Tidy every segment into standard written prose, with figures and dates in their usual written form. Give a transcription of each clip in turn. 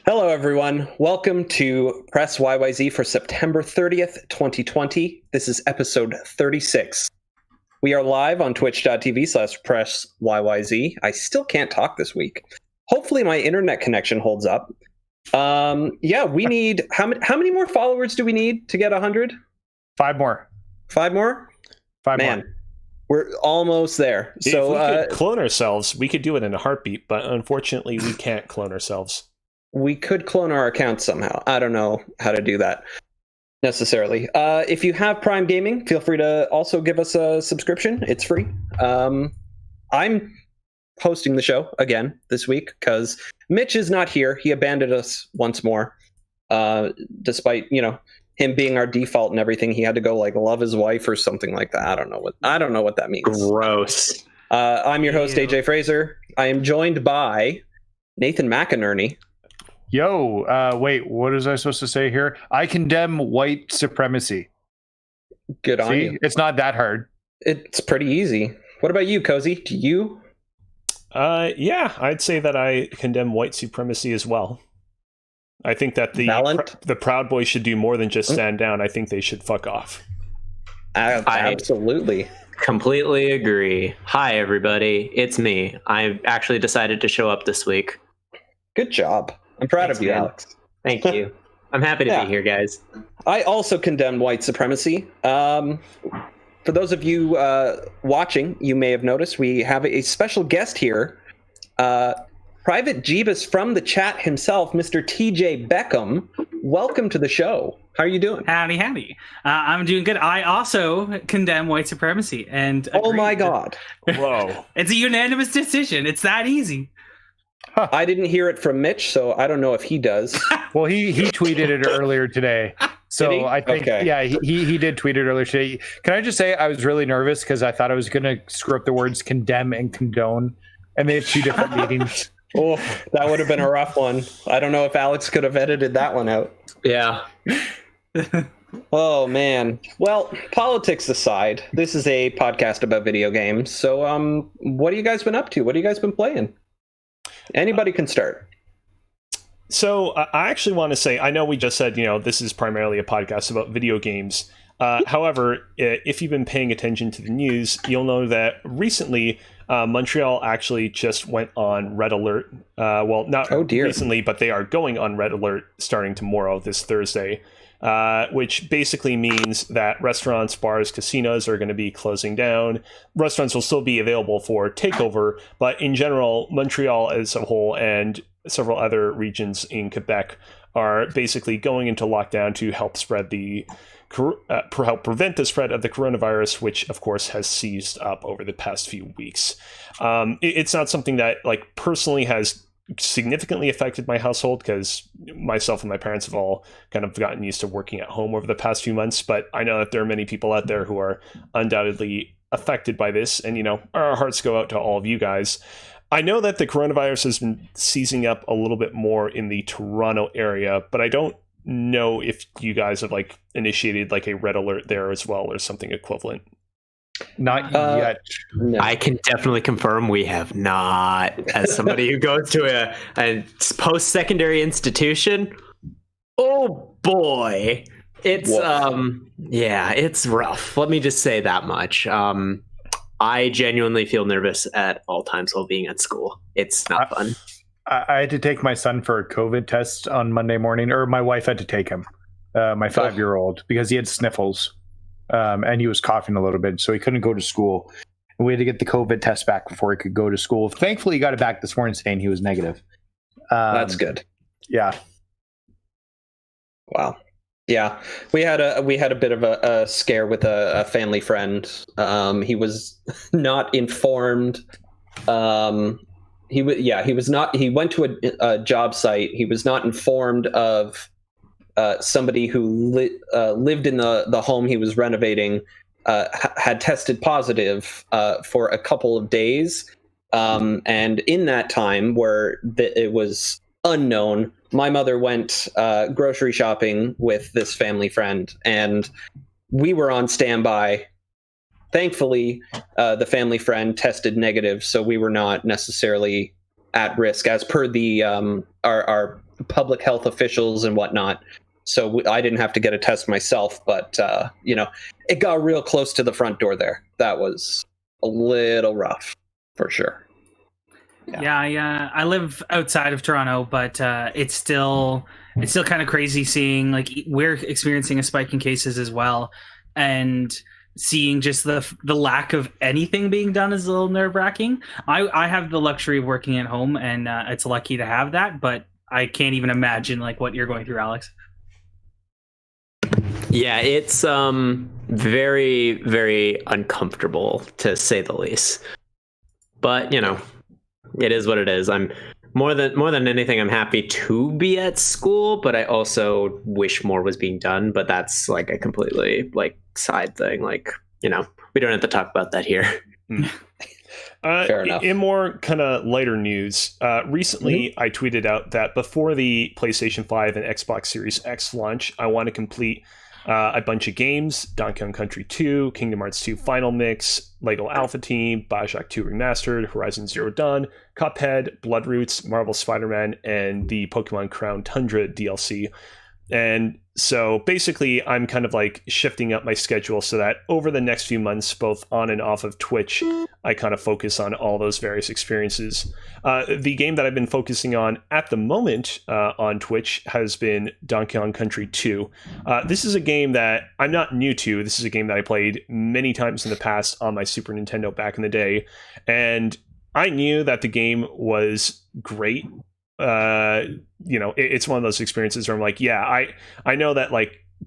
Hello, everyone. Welcome to Press YYZ for September 30th, 2020. This is episode 36. We are live on twitch.tv/Press YYZ. I still can't talk this week. Hopefully my internet connection holds up. We need... How many more followers do we need to get 100? 5 more. 5 more? 5 Man, more. we're almost there. If we could clone ourselves, we could do it in a heartbeat, but unfortunately we can't clone ourselves. We could clone our account somehow. I don't know how to do that necessarily. If you have Prime Gaming, feel free to also give us a subscription. It's free. I'm hosting the show again this week because Mitch is not here. He abandoned us once more, despite him being our default and everything. He had to go love his wife or something like that. I don't know what that means. Gross. I'm your host, AJ Fraser. I am joined by Nathan McInerney. Yo, wait, what is I supposed to say here? I condemn white supremacy. Good on you. It's not that hard. It's pretty easy. What about you, Cozy? Do you? Yeah, I'd say that I condemn white supremacy as well. I think that the Proud Boys should do more than just stand down. I think they should fuck off. Absolutely. Completely agree. Hi, everybody. It's me. I actually decided to show up this week. Good job. I'm proud of you, man. Alex. Thank you. I'm happy to be here, guys. I also condemn white supremacy. For those of you watching, you may have noticed we have a special guest here. Pvtt Jebus from the chat himself, Mr. TJ Beckham. Welcome to the show. How are you doing? Howdy. I'm doing good. I also condemn white supremacy. And oh my God. Whoa. It's a unanimous decision. It's that easy. Huh. I didn't hear it from Mitch, so I don't know if he does. Well, he tweeted it earlier today. So I think, he did tweet it earlier today. Can I just say I was really nervous because I thought I was going to screw up the words condemn and condone, and they have 2 different meanings. Oh, that would have been a rough one. I don't know if Alex could have edited that one out. Yeah. Oh, man. Well, politics aside, this is a podcast about video games. So what have you guys been up to? What have you guys been playing? Anybody can start. So I actually want to say, I know we just said, this is primarily a podcast about video games. However, if you've been paying attention to the news, you'll know that recently Montreal actually just went on red alert. Well, not recently, but they are going on red alert starting tomorrow, this Thursday, which basically means that restaurants, bars, casinos are going to be closing down. Restaurants will still be available for takeover, but in general, Montreal as a whole and several other regions in Quebec are basically going into lockdown to help help prevent the spread of the coronavirus, which of course has seized up over the past few weeks. It's not something that personally has significantly affected my household because myself and my parents have all kind of gotten used to working at home over the past few months, but I know that there are many people out there who are undoubtedly affected by this, and our hearts go out to all of you guys. I know that the coronavirus has been seizing up a little bit more in the Toronto area, but I don't know if you guys have initiated a red alert there as well or something equivalent. Not yet. No. I can definitely confirm we have not. As somebody who goes to a post-secondary institution, oh boy, it's it's rough. Let me just say that much. I genuinely feel nervous at all times while being at school. It's not fun. I had to take my son for a COVID test on Monday morning, or my wife had to take him, my 5-year-old, because he had sniffles. And he was coughing a little bit, so he couldn't go to school. And we had to get the COVID test back before he could go to school. Thankfully, he got it back this morning saying he was negative. That's good. Yeah. Wow. Yeah, we had a bit of a scare with a family friend. He was not informed. He went to a job site. He was not informed of somebody who lived in the home he was renovating had tested positive for a couple of days. And in that time where it was unknown, my mother went grocery shopping with this family friend, and we were on standby. Thankfully, the family friend tested negative, so we were not necessarily at risk as per the our public health officials and whatnot. So I didn't have to get a test myself, but it got real close to the front door there. That was a little rough, for sure. Yeah, I live outside of Toronto, but it's still kind of crazy seeing, like, we're experiencing a spike in cases as well, and seeing just the lack of anything being done is a little nerve-wracking. I have the luxury of working at home, and it's lucky to have that, but I can't even imagine like what you're going through, Alex. Yeah, it's very, very uncomfortable, to say the least. But it is what it is. I'm more than anything, I'm happy to be at school, but I also wish more was being done. But that's like a completely side thing. We don't have to talk about that here. Fair enough. In more kind of lighter news, recently I tweeted out that before the PlayStation 5 and Xbox Series X launch, I want to complete a bunch of games: Donkey Kong Country 2, Kingdom Hearts 2 Final Mix, Lego Alpha Team, Bioshock 2 Remastered, Horizon Zero Dawn, Cuphead, Bloodroots, Marvel Spider-Man, and the Pokemon Crown Tundra DLC. And so basically I'm kind of shifting up my schedule so that over the next few months, both on and off of Twitch, I kind of focus on all those various experiences. The game that I've been focusing on at the moment on Twitch has been Donkey Kong Country 2. This is a game that I'm not new to. This is a game that I played many times in the past on my Super Nintendo back in the day. And I knew that the game was great. It's one of those experiences where I'm like, yeah, I know that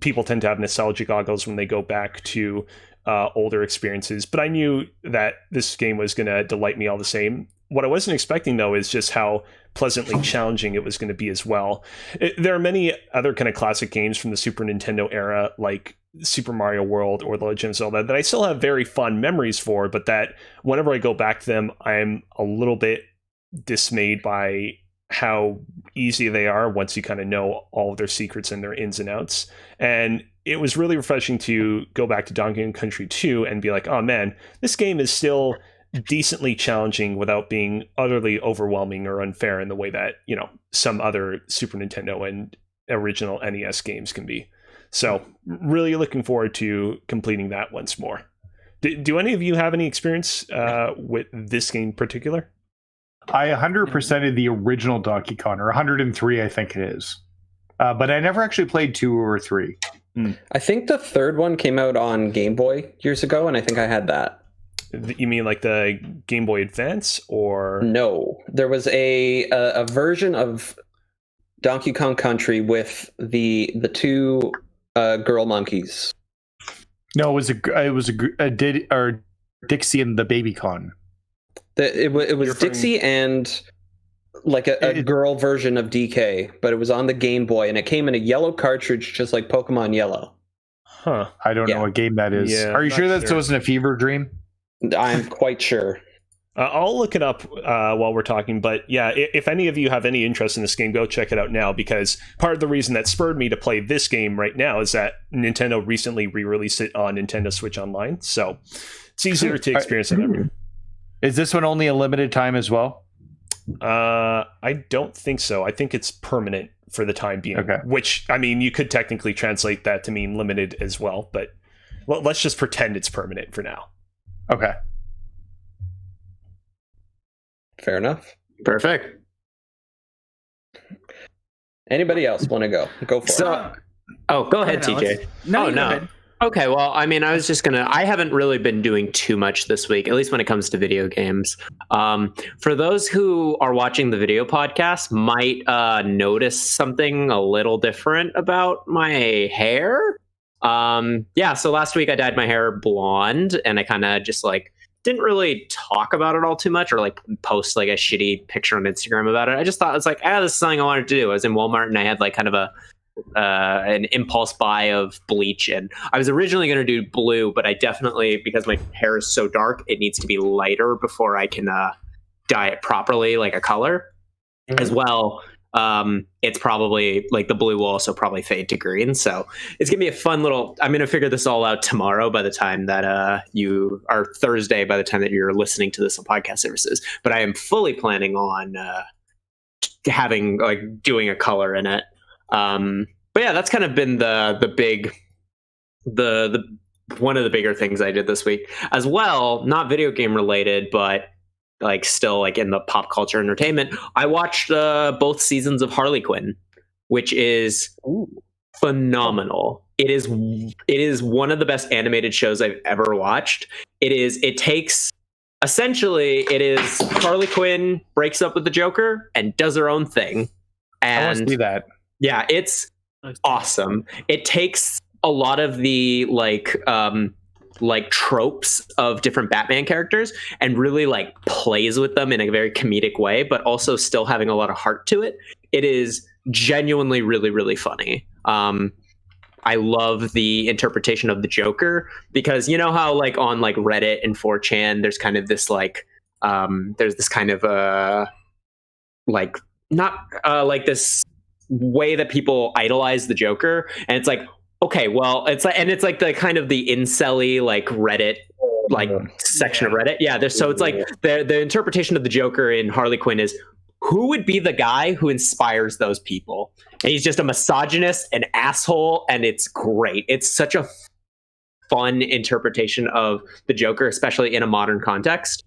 people tend to have nostalgia goggles when they go back to older experiences, but I knew that this game was going to delight me all the same. What I wasn't expecting, though, is just how pleasantly challenging it was going to be as well. There are many other kind of classic games from the Super Nintendo era, like Super Mario World or The Legend of Zelda, that I still have very fond memories for, but that whenever I go back to them, I'm a little bit dismayed by how easy they are once you kind of know all of their secrets and their ins and outs. And it was really refreshing to go back to Donkey Kong Country 2 and be like, oh man, this game is still decently challenging without being utterly overwhelming or unfair in the way that, some other Super Nintendo and original NES games can be. So really looking forward to completing that once more. Do any of you have any experience with this game in particular? I 100%ed the original Donkey Kong, or 103, I think it is. But I never actually played 2 or 3. I think the third one came out on Game Boy years ago, and I think I had that. You mean like the Game Boy Advance, or? No, there was a version of Donkey Kong Country with the two girl monkeys. No, it was Dixie and the Baby Con. It was Dixie and a girl version of DK, but it was on the Game Boy, and it came in a yellow cartridge, just like Pokemon Yellow. Huh. I don't know what game that is. Yeah, are you sure that wasn't a fever dream? I'm quite sure. I'll look it up while we're talking, but yeah, if any of you have any interest in this game, go check it out now, because part of the reason that spurred me to play this game right now is that Nintendo recently re-released it on Nintendo Switch Online, so it's easier to experience than ever. Is this one only a limited time as well? I don't think so. I think it's permanent for the time being. Okay. Which, I mean, you could technically translate that to mean limited as well, but let's just pretend it's permanent for now. Okay. Fair enough. Perfect. Anybody else want to go? Go for it. Go ahead, TJ. No. Ahead. Okay, well, I mean, I haven't really been doing too much this week, at least when it comes to video games. For those who are watching the video podcast, might notice something a little different about my hair. So last week I dyed my hair blonde, and I kind of just didn't really talk about it all too much, or post a shitty picture on Instagram about it. I just thought it's this is something I wanted to do. I was in Walmart and I had kind of an impulse buy of bleach, and I was originally going to do blue, but I definitely, because my hair is so dark, it needs to be lighter before I can dye it properly, like a color. As well. It's probably the blue will also probably fade to green, so it's gonna be a fun little. I'm gonna figure this all out tomorrow by the time that you are Thursday by the time that you're listening to this on podcast services. But I am fully planning on having like doing a color in it. But yeah, that's kind of been the big the one of the bigger things I did this week as well. Not video game related, but like still like in the pop culture entertainment. I watched both seasons of Harley Quinn, which is phenomenal. It is one of the best animated shows I've ever watched. It is Harley Quinn breaks up with the Joker and does her own thing. And I want to see that. Yeah, it's awesome. It takes a lot of the like tropes of different Batman characters and really like plays with them in a very comedic way, but also still having a lot of heart to it. It is genuinely really, really funny. I love the interpretation of the Joker because you know how like on like Reddit and 4chan, there's kind of this like there's this kind of like not like this way that people idolize the Joker, and it's like, okay, well, it's like the kind of the incel-y like Reddit like section of Reddit. Yeah, so it's like the interpretation of the Joker in Harley Quinn is, who would be the guy who inspires those people? And he's just a misogynist, an asshole, and it's great. It's such a fun interpretation of the Joker, especially in a modern context.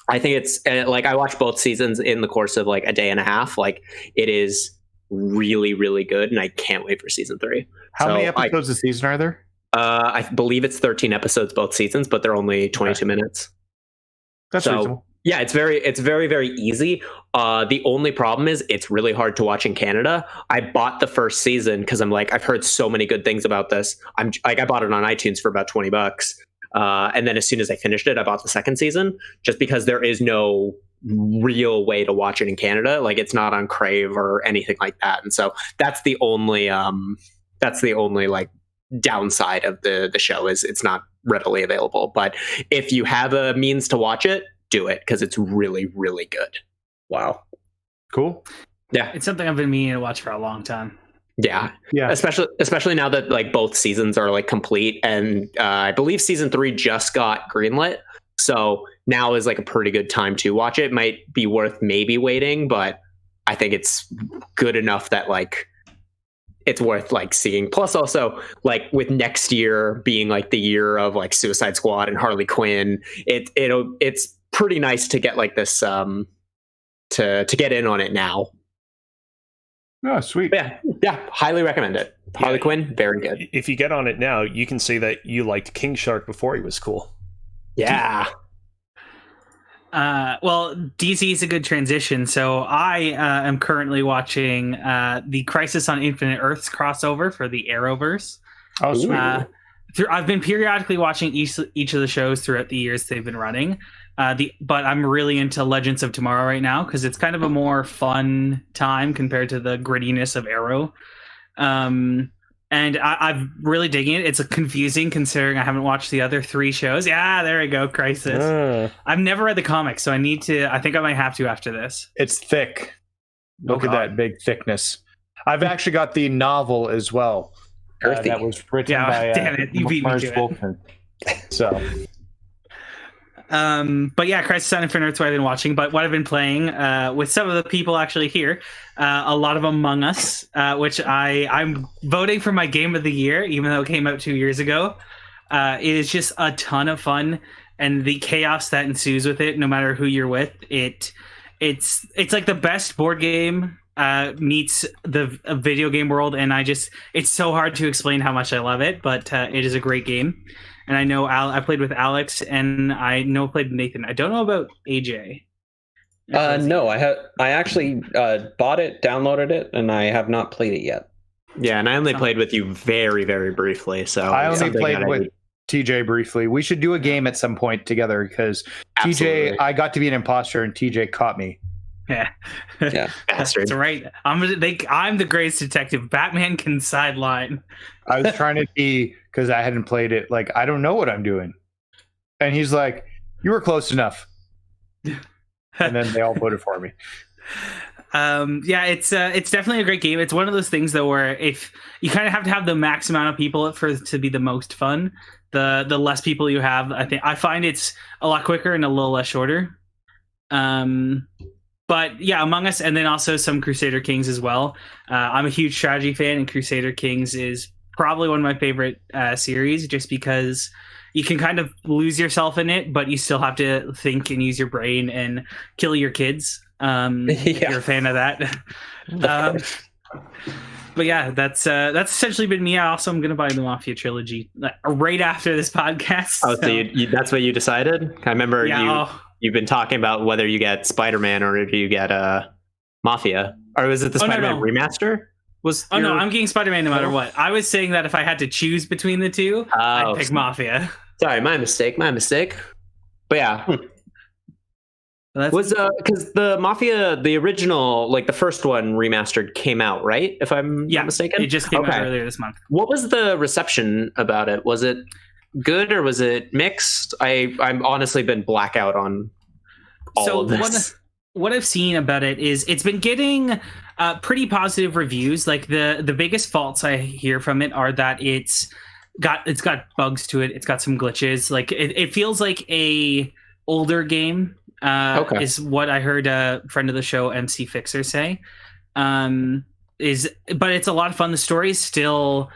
I think it's like I watched both seasons in the course of like a day and a half. Like it is really, really good, and I can't wait for season 3. How many episodes a season are there? I believe it's 13 episodes both seasons, but they're only 22 minutes. That's reasonable. Yeah, it's very, very easy. The only problem is it's really hard to watch in Canada. I bought the first season because I'm like, I've heard so many good things about this. I bought it on iTunes for about $20. And then as soon as I finished it, I bought the second season just because there is no real way to watch it in Canada. Like it's not on Crave or anything like that. And so that's the only like downside of the show is it's not readily available. But if you have a means to watch it, do it because it's really, really good. Wow. Cool. Yeah. It's something I've been meaning to watch for a long time. Yeah. Yeah. Especially now that like both seasons are like complete, and I believe season 3 just got greenlit. So now is like a pretty good time to watch it. Might be worth maybe waiting, but I think it's good enough that like it's worth like seeing. Plus also like with next year being like the year of like Suicide Squad and Harley Quinn, it's pretty nice to get like this to get in on it now. Oh, sweet. Yeah, highly recommend it. Harley Quinn, very good. If you get on it now, you can say that you liked King Shark before he was cool. Yeah. Well, DC is a good transition. So I am currently watching the Crisis on Infinite Earths crossover for the Arrowverse. Oh, sweet. I've been periodically watching each of the shows throughout the years they've been running. But I'm really into Legends of Tomorrow right now because it's kind of a more fun time compared to the grittiness of Arrow. And I'm really digging it. It's confusing considering I haven't watched the other 3 shows. Yeah, there we go, Crisis. I've never read the comics, so I think I might have to after this. It's thick. Look at that big thickness. I've actually got the novel as well. That was written by damn it, you beat me to it. So... but yeah, Crisis on Infinite Earths what I've been watching, but what I've been playing with some of the people actually here, a lot of Among Us, which I'm voting for my game of the year, even though it came out 2 years ago. It is just a ton of fun, and the chaos that ensues with it, no matter who you're with, it's like the best board game meets the video game world, and it's so hard to explain how much I love it, but it is a great game. And I know I played with Alex, and I know I played with Nathan. I don't know about AJ. No, I actually bought it, downloaded it, and I have not played it yet. Yeah, and I only played with you very, very briefly. So I only played with TJ briefly. We should do a game at some point together because TJ, I got to be an imposter, and TJ caught me. Yeah, bastard. That's right. I'm the greatest detective. Batman can sideline. I was trying to be, because I hadn't played it, like, I don't know what I'm doing. And he's like, you were close enough. And then they all voted for me. Yeah, it's definitely a great game. It's one of those things though where if you kind of have to have the max amount of people for it to be the most fun, the less people you have, I find it's a lot quicker and a little less shorter. But yeah, Among Us, and then also some Crusader Kings as well. I'm a huge strategy fan, and Crusader Kings is probably one of my favorite series, just because you can kind of lose yourself in it, but you still have to think and use your brain and kill your kids. If you're a fan of that. But yeah, that's essentially been me. I also am going to buy the Mafia trilogy right after this podcast. Oh, so you, that's what you decided? I remember you've been talking about whether you get Spider-Man or do you get Mafia. Or was it the Spider-Man remaster? No, I'm getting Spider-Man no matter what. I was saying that if I had to choose between the two, I'd pick Mafia. Sorry, my mistake. But yeah. Was because the Mafia, the original, like the first one remastered, came out, right? If I'm not mistaken, it just came out earlier this month. What was the reception about it? Was it good or was it mixed? I'm honestly been blackout on all of this. What I've seen about it is it's been getting pretty positive reviews. Like the biggest faults I hear from it are that it's got bugs to it. It's got some glitches. Like it feels like a older game. Is what I heard a friend of the show, MC Fixer, say. But it's a lot of fun. The story is still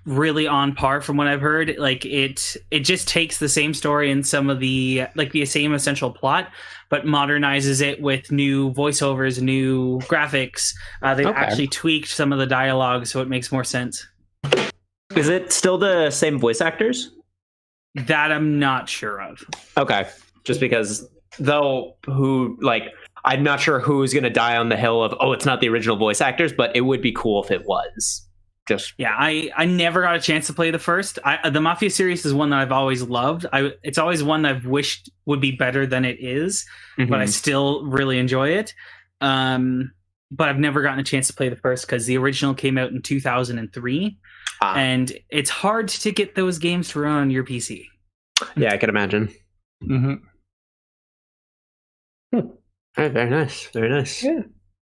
really on par from what I've heard. Like it just takes the same story and some of the same essential plot, but modernizes it with new voiceovers, new graphics. They've actually tweaked some of the dialogue so it makes more sense. Is it still the same voice actors? That I'm not sure of. Okay, just because. Though, I'm not sure who's going to die on the hill of, it's not the original voice actors, but it would be cool if it was. I never got a chance to play the first. The Mafia series is one that I've always loved. It's always one that I've wished would be better than it is, but I still really enjoy it. But I've never gotten a chance to play the first because the original came out in 2003, and it's hard to get those games to run on your PC. Yeah, I can imagine. Mm-hmm. Very nice. Yeah.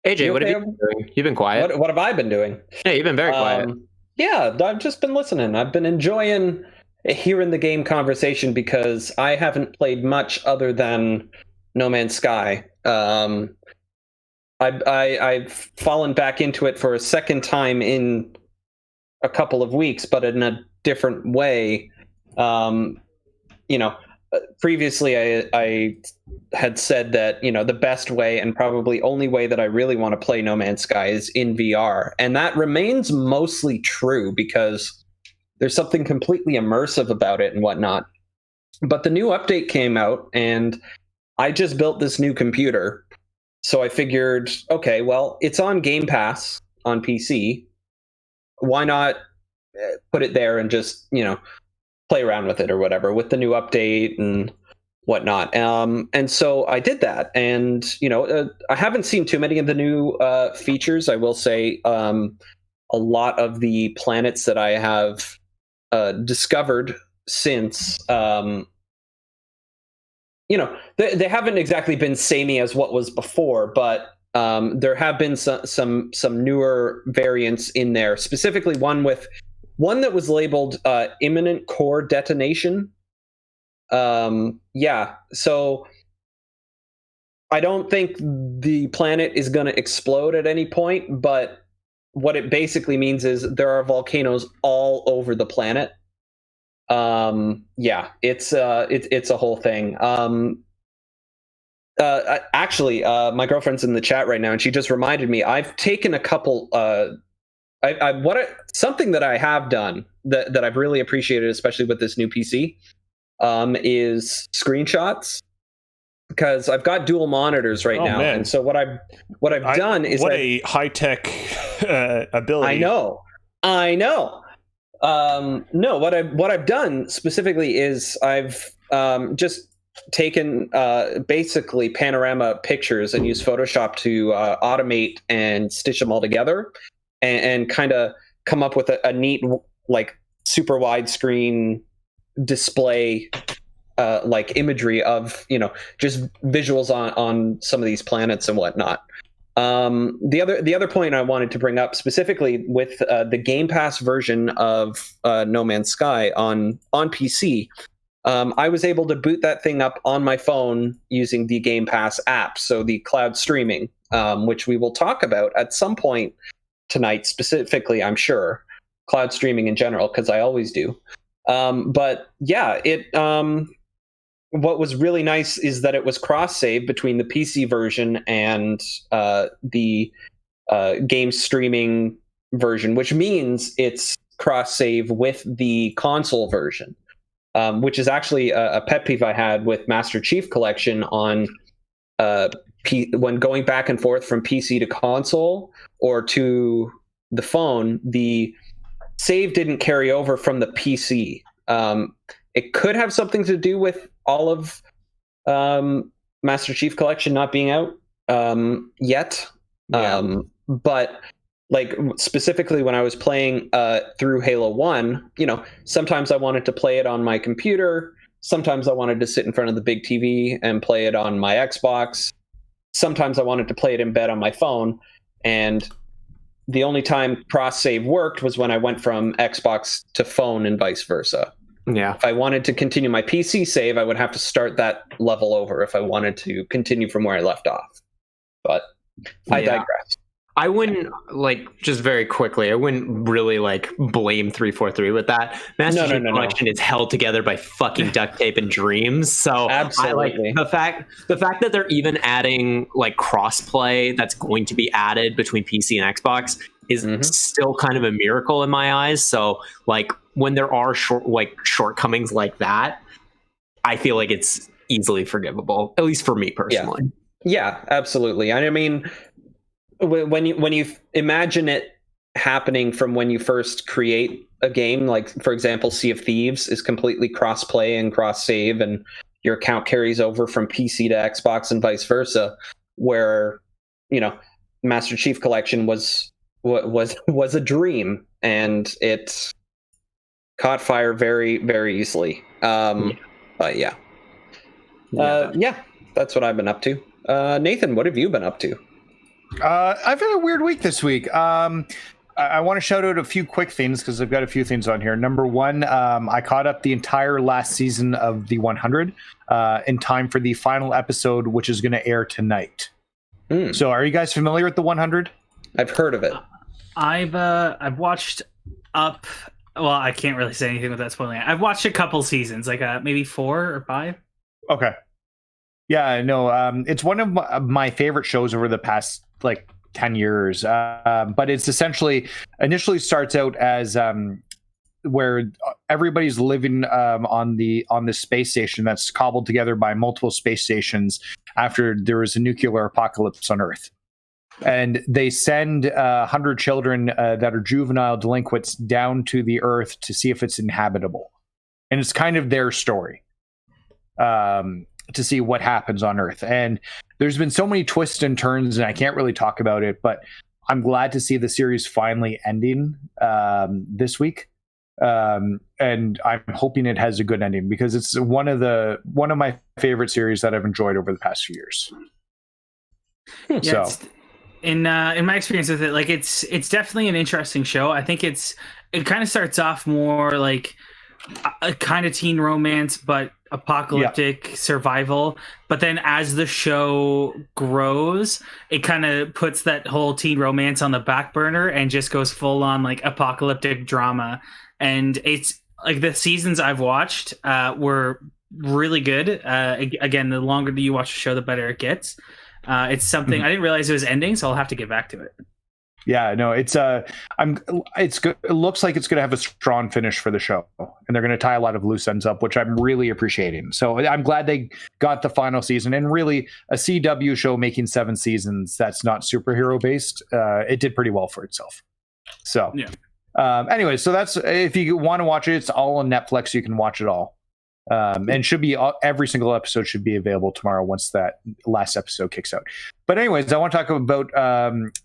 AJ, what have you been doing? You've been quiet. What have I been doing? Yeah, you've been very quiet. Yeah, I've just been listening. I've been enjoying hearing the game conversation because I haven't played much other than No Man's Sky. I've fallen back into it for a second time in a couple of weeks, but in a different way. Previously I had said that, the best way and probably only way that I really want to play No Man's Sky is in VR. And that remains mostly true because there's something completely immersive about it and whatnot. But the new update came out and I just built this new computer. So I figured, okay, well, it's on Game Pass on PC. Why not put it there and just, play around with it or whatever with the new update and whatnot. And so I did that. And, I haven't seen too many of the new features. I will say a lot of the planets that I have discovered since, they haven't exactly been samey as what was before, but there have been some newer variants in there, specifically one that was labeled imminent core detonation. So I don't think the planet is going to explode at any point, but what it basically means is there are volcanoes all over the planet. It's a whole thing. Actually, my girlfriend's in the chat right now, and she just reminded me I've taken a couple. Something that I have done that I've really appreciated, especially with this new PC, is screenshots, because I've got dual monitors right now, man. And so what I've done is a high tech ability. I know. No, what I've done specifically is I've just taken basically panorama pictures and used Photoshop to automate and stitch them all together. And kind of come up with a neat, super widescreen display, imagery of, just visuals on some of these planets and whatnot. The other point I wanted to bring up specifically with the Game Pass version of No Man's Sky on PC, I was able to boot that thing up on my phone using the Game Pass app, so the cloud streaming, which we will talk about at some point tonight, specifically, I'm sure. Cloud streaming in general, because I always do. But yeah, what was really nice is that it was cross-save between the PC version and the game streaming version, which means it's cross-save with the console version, which is actually a pet peeve I had with Master Chief Collection on when going back and forth from PC to console or to the phone. The save didn't carry over from the PC. It could have something to do with all of Master Chief Collection not being out yet. Yeah. But like specifically when I was playing through Halo 1, sometimes I wanted to play it on my computer. Sometimes I wanted to sit in front of the big TV and play it on my Xbox. Sometimes I wanted to play it in bed on my phone. And the only time cross-save worked was when I went from Xbox to phone and vice versa. Yeah. If I wanted to continue my PC save, I would have to start that level over if I wanted to continue from where I left off. But I digress. I wouldn't, just very quickly, I wouldn't really, blame 343 with that. Master Chief Collection is held together by fucking duct tape and dreams. So absolutely. the fact that they're even adding, cross-play that's going to be added between PC and Xbox is still kind of a miracle in my eyes. So, when there are shortcomings like that, I feel like it's easily forgivable, at least for me personally. Yeah, absolutely. I mean, when you imagine it happening from when you first create a game, like for example, Sea of Thieves is completely cross-play and cross-save, and your account carries over from PC to Xbox and vice versa. Where Master Chief Collection was a dream, and it caught fire very, very easily. But yeah, that's what I've been up to. Nathan, what have you been up to? I've had a weird week this week. I want to shout out a few quick things because I've got a few things on here. Number one, I caught up the entire last season of the 100 in time for the final episode, which is going to air tonight. So are you guys familiar with the 100? I've heard of it. I've watched up. Well, I can't really say anything without spoiling it. I've watched a couple seasons, maybe 4 or 5. Okay. Yeah, no, it's one of my favorite shows over the past 10 years. But it's initially starts out as where everybody's living on this space station that's cobbled together by multiple space stations after there was a nuclear apocalypse on Earth. And they send 100 children that are juvenile delinquents down to the Earth to see if it's inhabitable. And it's kind of their story. To see what happens on Earth. And there's been so many twists and turns, and I can't really talk about it, but I'm glad to see the series finally ending this week. And I'm hoping it has a good ending because it's one of my favorite series that I've enjoyed over the past few years. Yeah, so in my experience with it, it's definitely an interesting show. I think it kind of starts off more like a kind of teen romance, but apocalyptic survival. But then as the show grows, it kind of puts that whole teen romance on the back burner and just goes full on apocalyptic drama. And it's the seasons I've watched were really good. Again, the longer that you watch the show, the better it gets. It's something I didn't realize it was ending, so I'll have to get back to it. Yeah, no, it's good. It looks like it's going to have a strong finish for the show, and they're going to tie a lot of loose ends up, which I'm really appreciating. So I'm glad they got the final season, and really a CW show making 7 seasons that's not superhero based. It did pretty well for itself. So anyway, so that's, if you want to watch it, it's all on Netflix. You can watch it all. And should be every single episode should be available tomorrow once that last episode kicks out. But anyways, I want to talk about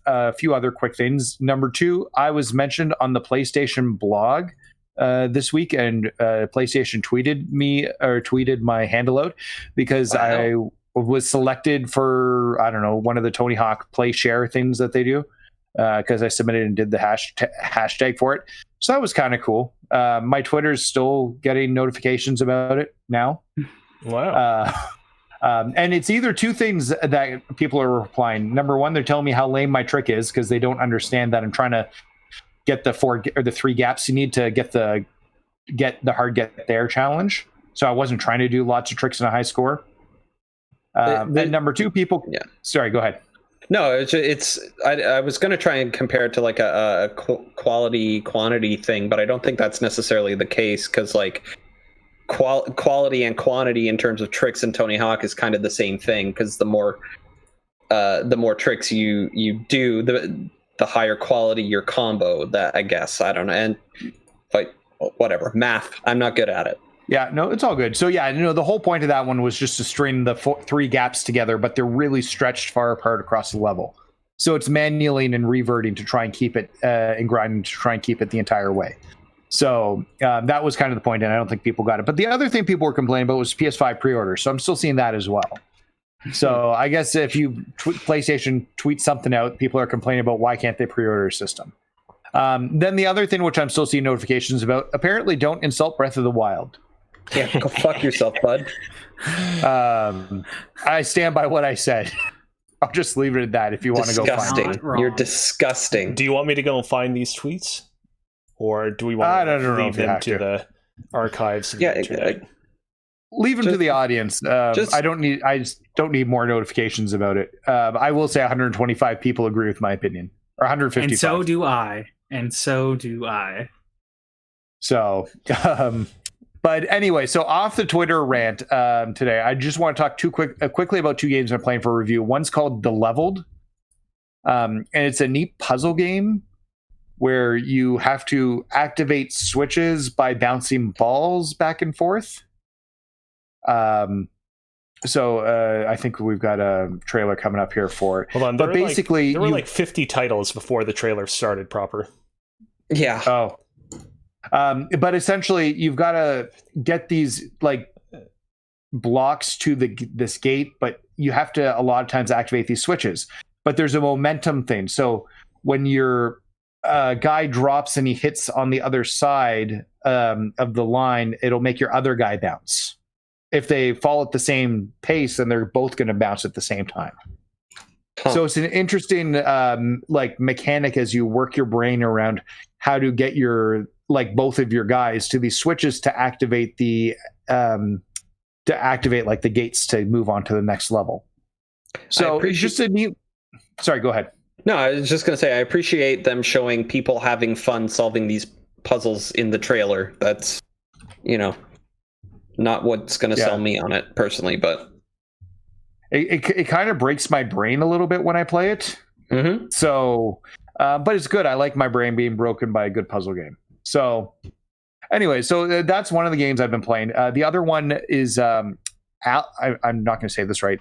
a few other quick things. Number 2, I was mentioned on the PlayStation blog this week, and PlayStation tweeted my handle out because I was selected for, I don't know, one of the Tony Hawk Play Share things that they do, because I submitted and did the hashtag for it. So that was kind of cool. My Twitter's still getting notifications about it now. Wow. And it's either two things that people are replying. Number one, they're telling me how lame my trick is because they don't understand that I'm trying to get the 4 or the 3 gaps you need to get the hard get there challenge. So I wasn't trying to do lots of tricks in a high score. And number two, people. Yeah. Sorry, go ahead. No, I was going to try and compare it to like a quality quantity thing, but I don't think that's necessarily the case because like quality and quantity in terms of tricks in Tony Hawk is kind of the same thing because the more tricks you do, the higher quality your combo. That I guess I don't know, and but whatever math, I'm not good at it. Yeah, no, it's all good. So yeah, the whole point of that one was just to string the 3 gaps together, but they're really stretched far apart across the level. So it's manually and reverting to try and keep it and grinding to try and keep it the entire way. So that was kind of the point, and I don't think people got it. But the other thing people were complaining about was PS5 pre-orders. So I'm still seeing that as well. So I guess if you PlayStation tweet something out, people are complaining about why can't they pre-order a system. Then the other thing, which I'm still seeing notifications about, apparently don't insult Breath of the Wild. Yeah, go fuck yourself, bud. I stand by what I said. I'll just leave it at that if you want to go find it. You're disgusting. Do you want me to go and find these tweets? Or do we want to leave them to the archives? Of the internet? Leave them to the audience. I just don't need more notifications about it. I will say 125 people agree with my opinion. Or 155. And so do I. And so do I. So, but anyway, so off the Twitter rant today, I just want to talk quickly about 2 games I'm playing for review. One's called The Leveled, and it's a neat puzzle game where you have to activate switches by bouncing balls back and forth. So I think we've got a trailer coming up here for it. Hold on, but basically, there were like 50 titles before the trailer started proper. Yeah. Oh. But essentially, you've got to get these like blocks to this gate, but you have to a lot of times activate these switches. But there's a momentum thing. So when your guy drops and he hits on the other side of the line, it'll make your other guy bounce. If they fall at the same pace, then they're both going to bounce at the same time. Huh. So it's an interesting like mechanic as you work your brain around how to get both of your guys to these switches to activate like the gates to move on to the next level. So it's just a neat. Sorry, go ahead. No, I was just going to say I appreciate them showing people having fun solving these puzzles in the trailer. That's not what's going to sell me on it personally, but it kind of breaks my brain a little bit when I play it. Mm-hmm. So, but it's good. I like my brain being broken by a good puzzle game. So anyway, so that's one of the games I've been playing. The other one is I'm not going to say this right.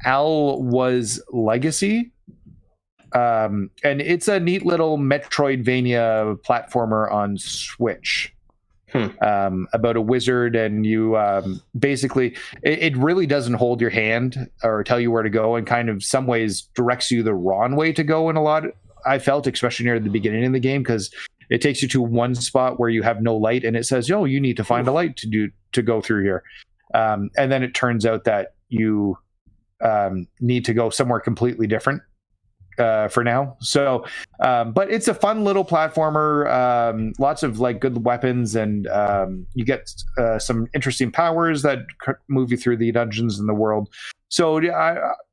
YYZ Legacy. And it's a neat little Metroidvania platformer on Switch. About a wizard, and you basically it really doesn't hold your hand or tell you where to go, and kind of some ways directs you the wrong way to go in a lot. I felt, especially near the beginning of the game, because it takes you to one spot where you have no light, and it says, "Yo, you need to find a light to go through here," and then it turns out that you need to go somewhere completely different. For now. So, but it's a fun little platformer, lots of like good weapons, and you get some interesting powers that move you through the dungeons in the world. So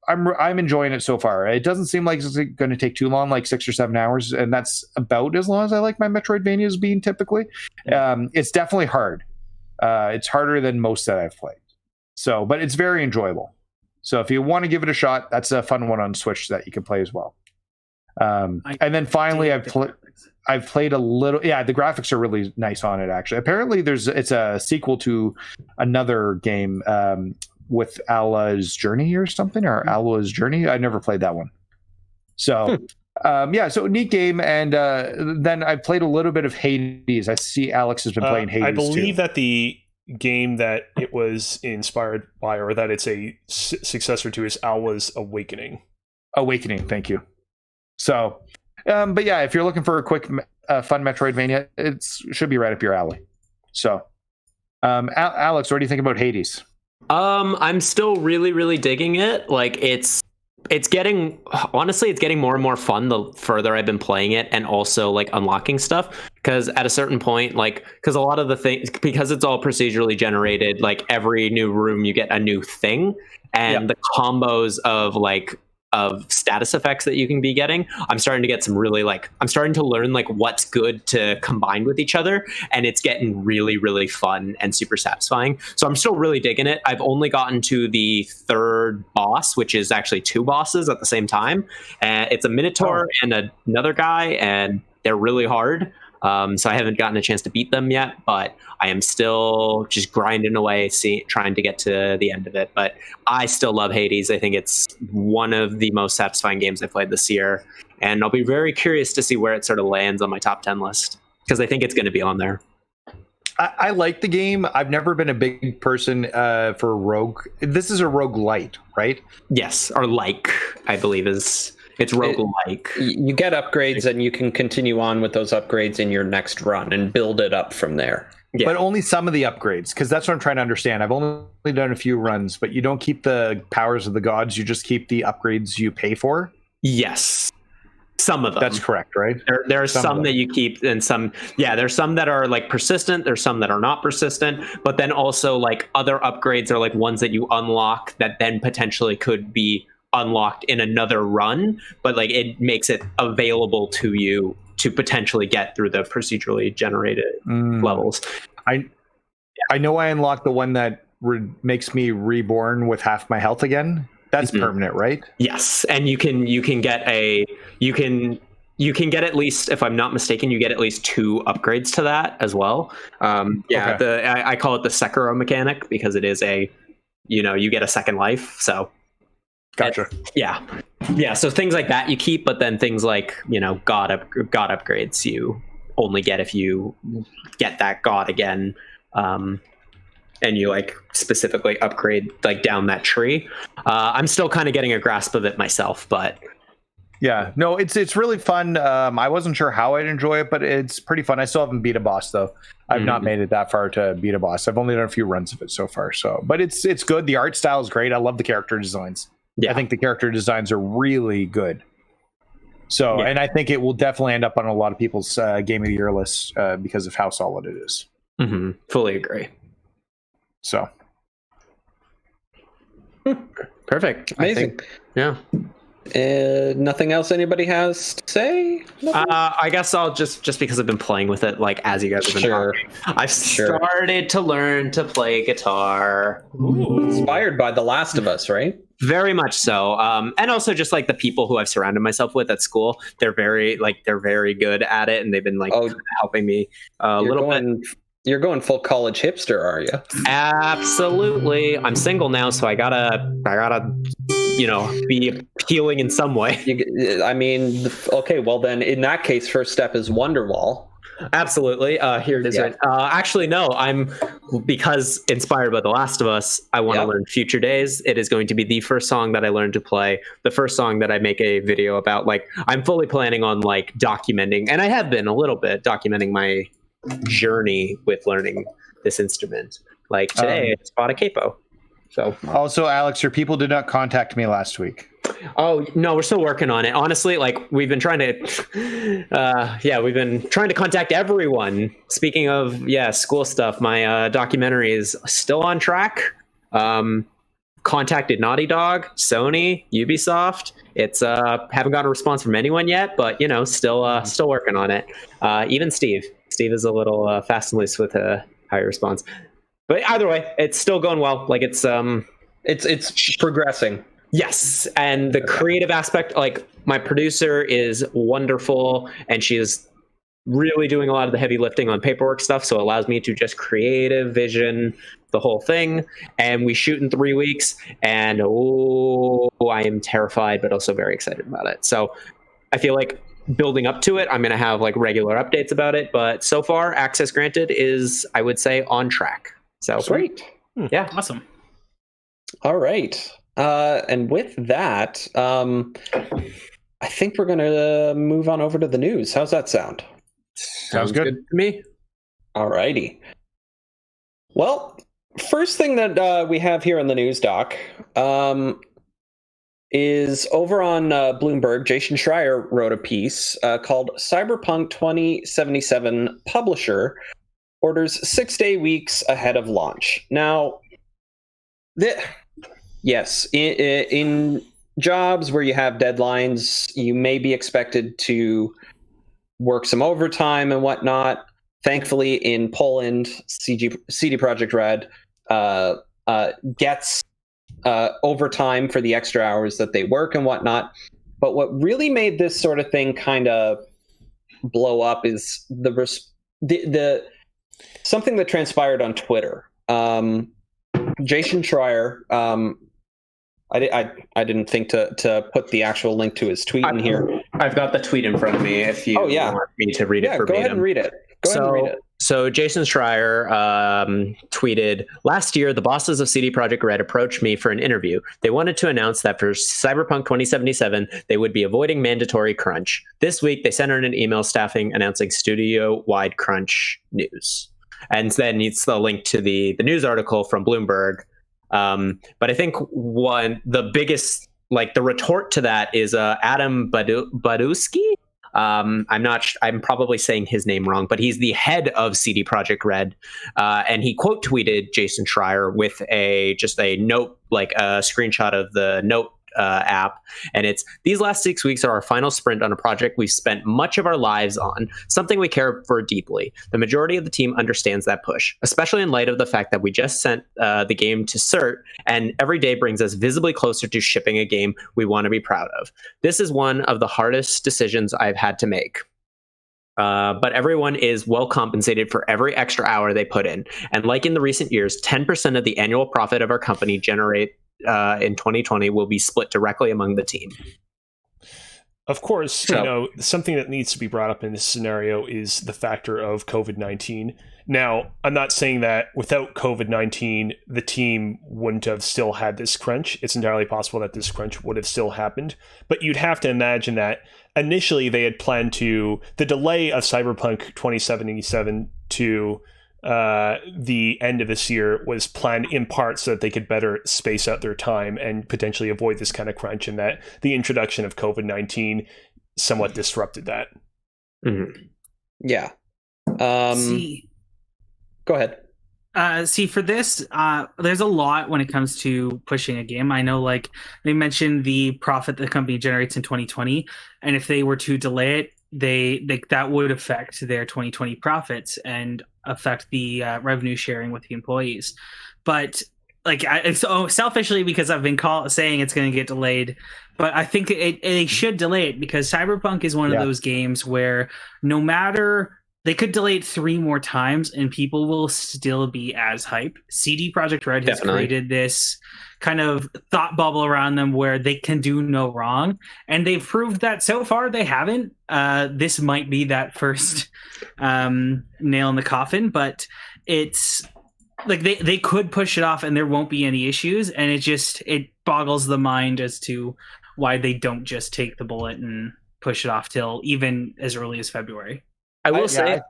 I'm enjoying it so far. It doesn't seem like it's going to take too long, like 6 or 7 hours, and that's about as long as I like my Metroidvanias being typically. It's definitely hard. It's harder than most that I've played. So, but it's very enjoyable. So if you want to give it a shot, that's a fun one on Switch that you can play as well. And then finally, I've played a little. Yeah, the graphics are really nice on it. Actually, apparently it's a sequel to another game with Allah's Journey or something, or Allah's Journey. I never played that one. So so neat game. And then I played a little bit of Hades. I see Alex has been playing Hades. I believe that the game that it was inspired by, or that it's a successor to, is Allah's Awakening. Thank you. So, but yeah, if you're looking for a quick fun Metroidvania. It should be right up your alley. So, Alex, what do you think about Hades? I'm still really, really digging it. Like it's getting more and more fun the further I've been playing it, and also like unlocking stuff. Because at a certain point, because a lot of the things, because it's all procedurally generated, like every new room you get a new thing, and the combos of status effects that you can be getting, I'm starting to get some really I'm starting to learn what's good to combine with each other, and it's getting really, really fun and super satisfying. So I'm still really digging it. I've only gotten to the third boss, which is actually two bosses at the same time, and it's a Minotaur and another guy, and they're really hard. So I haven't gotten a chance to beat them yet, but I am still just grinding away, trying to get to the end of it. But I still love Hades. I think it's one of the most satisfying games I played this year. And I'll be very curious to see where it sort of lands on my top 10 list, because I think it's going to be on there. I like the game. I've never been a big person for rogue. This is a roguelite, right? Yes, or I believe is... It's roguelike. You get upgrades, and you can continue on with those upgrades in your next run and build it up from there. Yeah. But only some of the upgrades, because that's what I'm trying to understand. I've only done a few runs, but you don't keep the powers of the gods. You just keep the upgrades you pay for. Yes. Some of them. That's correct, right? There are some that you keep, and some, there's some that are persistent. There's some that are not persistent, but then also other upgrades are ones that you unlock that then potentially could be unlocked in another run, but it makes it available to you to potentially get through the procedurally generated levels. I know I unlocked the one that makes me reborn with half my health again. That's permanent, right? Yes, and you can get at least, if I'm not mistaken, you get at least 2 upgrades to that as well. Okay. I call it the Sekiro mechanic, because it is you get a second life. So gotcha. So things like that you keep, but then things like god upgrades you only get if you get that god again, and you specifically upgrade down that tree. I'm still kind of getting a grasp of it myself, but no, it's really fun. I wasn't sure how I'd enjoy it, but it's pretty fun. I still haven't beat a boss though. I've not made it that far to beat a boss. I've only done a few runs of it so far. So, but it's good. The art style is great. I love the character designs. I think the character designs are really good. So, and I think it will definitely end up on a lot of people's Game of the Year lists because of how solid it is. Fully agree. So, perfect, amazing. Nothing else anybody has to say? I guess I'll just because I've been playing with it, as you guys have been talking, I've started to learn to play guitar. Ooh. Inspired by The Last of Us, right? Very much so. And also just the people who I've surrounded myself with at school, they're very good at it, and they've been helping me a little bit. You're going full college hipster, are you? Absolutely. I'm single now, so I gotta be appealing in some way. Okay, well then in that case, first step is Wonderwall. Absolutely. Here it is. Right. Actually, no, because inspired by The Last of Us, I want to learn Future Days. It is going to be the first song that I learn to play, the first song that I make a video about. I'm fully planning on documenting, and I have been a little bit documenting my journey with learning this instrument. Today, I bought a capo. So also, Alex, your people did not contact me last week. Oh no, we're still working on it. Honestly, we've been trying to contact everyone. Speaking of school stuff, my documentary is still on track. Contacted Naughty Dog, Sony, Ubisoft. It's haven't gotten a response from anyone yet, but still working on it. Even Steve is a little fast and loose with a higher response. But either way, it's still going well. It's progressing. Yes, and the creative aspect, my producer is wonderful, and she is really doing a lot of the heavy lifting on paperwork stuff, so it allows me to just creative vision the whole thing. And we shoot in 3 weeks, and I am terrified, but also very excited about it. So I feel building up to it, I'm going to have regular updates about it, but so far, access granted is, I would say, on track. So sweet. Yeah, awesome. All right. And with that, I think we're going to move on over to the news. How's that sound? Sounds good to me. Alrighty. Well, first thing that we have here on the news doc is over on Bloomberg. Jason Schreier wrote a piece called "CyberPunk 2077 Publisher Orders 6-day weeks ahead of launch." Now, yes, in jobs where you have deadlines, you may be expected to work some overtime and whatnot. Thankfully, in Poland, CD Projekt Red gets overtime for the extra hours that they work and whatnot. But what really made this sort of thing kind of blow up is the something that transpired on Twitter. Jason Schreier, I didn't think to put the actual link to his tweet in here. I've got the tweet in front of me if you want me to read it verbatim. Go ahead and read it. So Jason Schreier tweeted, "Last year, the bosses of CD Projekt Red approached me for an interview. They wanted to announce that for Cyberpunk 2077, they would be avoiding mandatory crunch. This week, they sent out an email staffing announcing studio-wide crunch news." And then it's the link to the news article from Bloomberg. But I think the biggest, like the retort to that is Adam Badowski. I'm probably saying his name wrong, but he's the head of CD Projekt Red, and he quote tweeted Jason Schreier with just a note, like a screenshot of the note app, and it's, "These last 6 weeks are our final sprint on a project we've spent much of our lives on, something we care for deeply. The majority of the team understands that push, especially in light of the fact that we just sent the game to CERT, and every day brings us visibly closer to shipping a game we want to be proud of. This is one of the hardest decisions I've had to make. But everyone is well compensated for every extra hour they put in. And like in the recent years, 10% of the annual profit of our company generate in 2020 will be split directly among the team." Of course, something that needs to be brought up in this scenario is the factor of COVID-19. Now, I'm not saying that without COVID-19, the team wouldn't have still had this crunch. It's entirely possible that this crunch would have still happened. But you'd have to imagine that initially they had planned the delay of Cyberpunk 2077 to the end of this year was planned in part so that they could better space out their time and potentially avoid this kind of crunch, and that the introduction of COVID-19 somewhat disrupted that. Mm-hmm. Yeah. Go ahead. For this, there's a lot when it comes to pushing a game. I know, like, they mentioned the profit the company generates in 2020, and if they were to delay it, that would affect their 2020 profits and affect the revenue sharing with the employees. But so selfishly, because I've been saying it's going to get delayed, but I think they should delay it, because Cyberpunk is one of those games where no matter, they could delay it 3 more times and people will still be as hype. CD Projekt Red has created this kind of thought bubble around them where they can do no wrong, and they've proved that so far they haven't. This might be that first nail in the coffin, but it's like they could push it off and there won't be any issues, and it boggles the mind as to why they don't just take the bullet and push it off till even as early as February. I will say,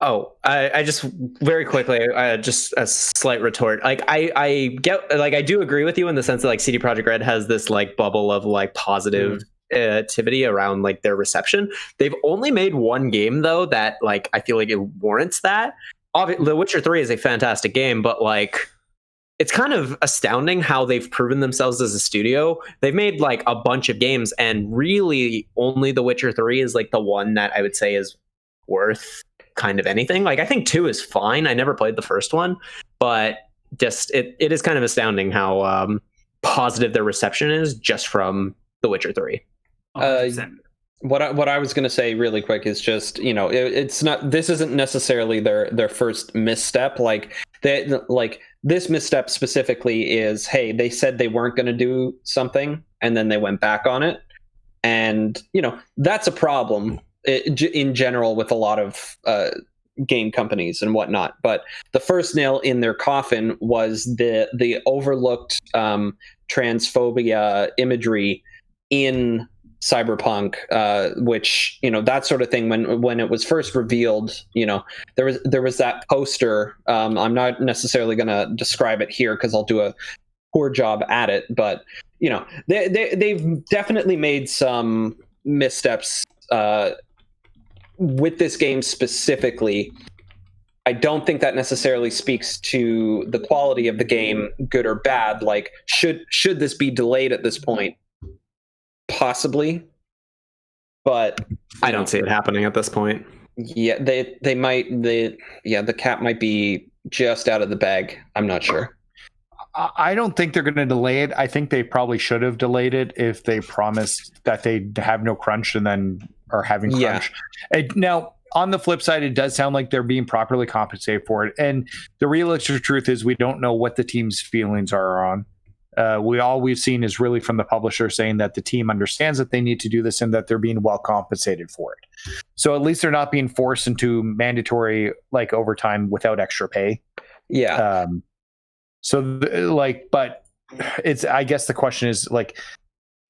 I just very quickly, just a slight retort. Like I get, like I do agree with you in the sense that like CD Projekt Red has this like bubble of like positive activity around like their reception. They've only made one game though that like I feel like it warrants that. The Witcher 3 is a fantastic game, but like it's kind of astounding how they've proven themselves as a studio. They've made like a bunch of games, and really only The Witcher 3 is like the one that I would say is worth kind of anything. Like I think 2 is fine. I never played the first one, but just it is kind of astounding how positive their reception is just from The Witcher 3. What I was going to say really quick is just, it's not, this isn't necessarily their first misstep. Like this misstep specifically is, hey, they said they weren't going to do something and then they went back on it. And, that's a problem in general with a lot of game companies and whatnot. But the first nail in their coffin was the overlooked transphobia imagery in CyberPunk, which, you know, that sort of thing. When it was first revealed, you know, there was that poster. I'm not necessarily going to describe it here because I'll do a poor job at it, but you know, they've definitely made some missteps with this game specifically. I don't think that necessarily speaks to the quality of the game, good or bad. Like, should this be delayed at this point? Possibly, but I don't see it happening at this point. Yeah, they might. The cat might be just out of the bag. I'm not sure. I don't think they're going to delay it. I think they probably should have delayed it if they promised that they'd have no crunch and then are having crunch. Now, on the flip side, it does sound like they're being properly compensated for it. And the realistic truth is we don't know what the team's feelings are on. All we've seen is really from the publisher saying that the team understands that they need to do this and that they're being well compensated for it. So at least they're not being forced into mandatory like overtime without extra pay. Yeah. But it's, I guess the question is like,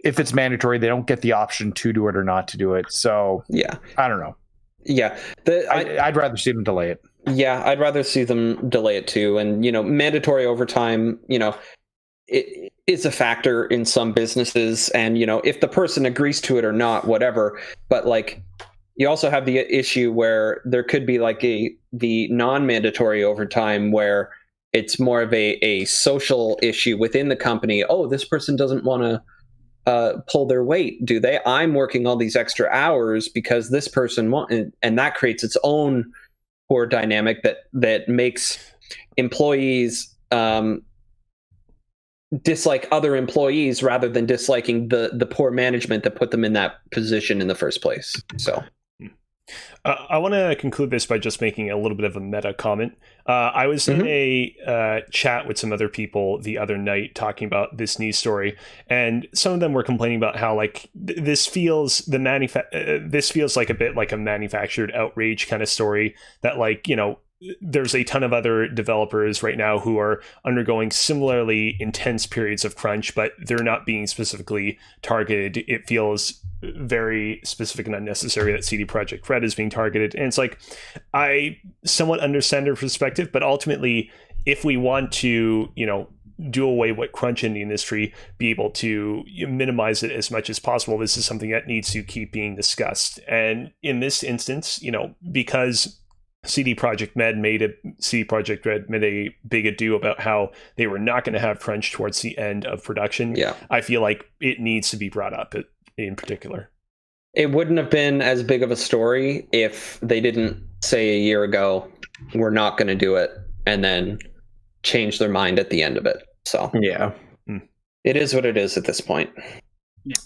if it's mandatory, they don't get the option to do it or not to do it. So yeah, I don't know. Yeah. I'd rather see them delay it. Yeah, I'd rather see them delay it too. And, you know, mandatory overtime, you know, it is a factor in some businesses. And, you know, if the person agrees to it or not, whatever. But like, you also have the issue where there could be like the non-mandatory overtime where it's more of a social issue within the company. Oh, this person doesn't want to pull their weight, do they? I'm working all these extra hours because this person wants, and that creates its own poor dynamic that makes employees dislike other employees rather than disliking the poor management that put them in that position in the first place. So I want to conclude this by just making a little bit of a meta comment. I was in a chat with some other people the other night talking about this news story, and some of them were complaining about how like this feels this feels like a bit like a manufactured outrage kind of story that, like, you know, there's a ton of other developers right now who are undergoing similarly intense periods of crunch, but they're not being specifically targeted. It feels very specific and unnecessary that CD Projekt Red is being targeted. And it's like, I somewhat understand their perspective, but ultimately, if we want to, you know, do away with crunch in the industry, be able to minimize it as much as possible, this is something that needs to keep being discussed. And in this instance, you know, because CD Projekt Red made a big ado about how they were not going to have crunch towards the end of production. Yeah, I feel like it needs to be brought up in particular. It wouldn't have been as big of a story if they didn't say a year ago, we're not going to do it, and then change their mind at the end of it. So yeah, it is what it is at this point. Yeah.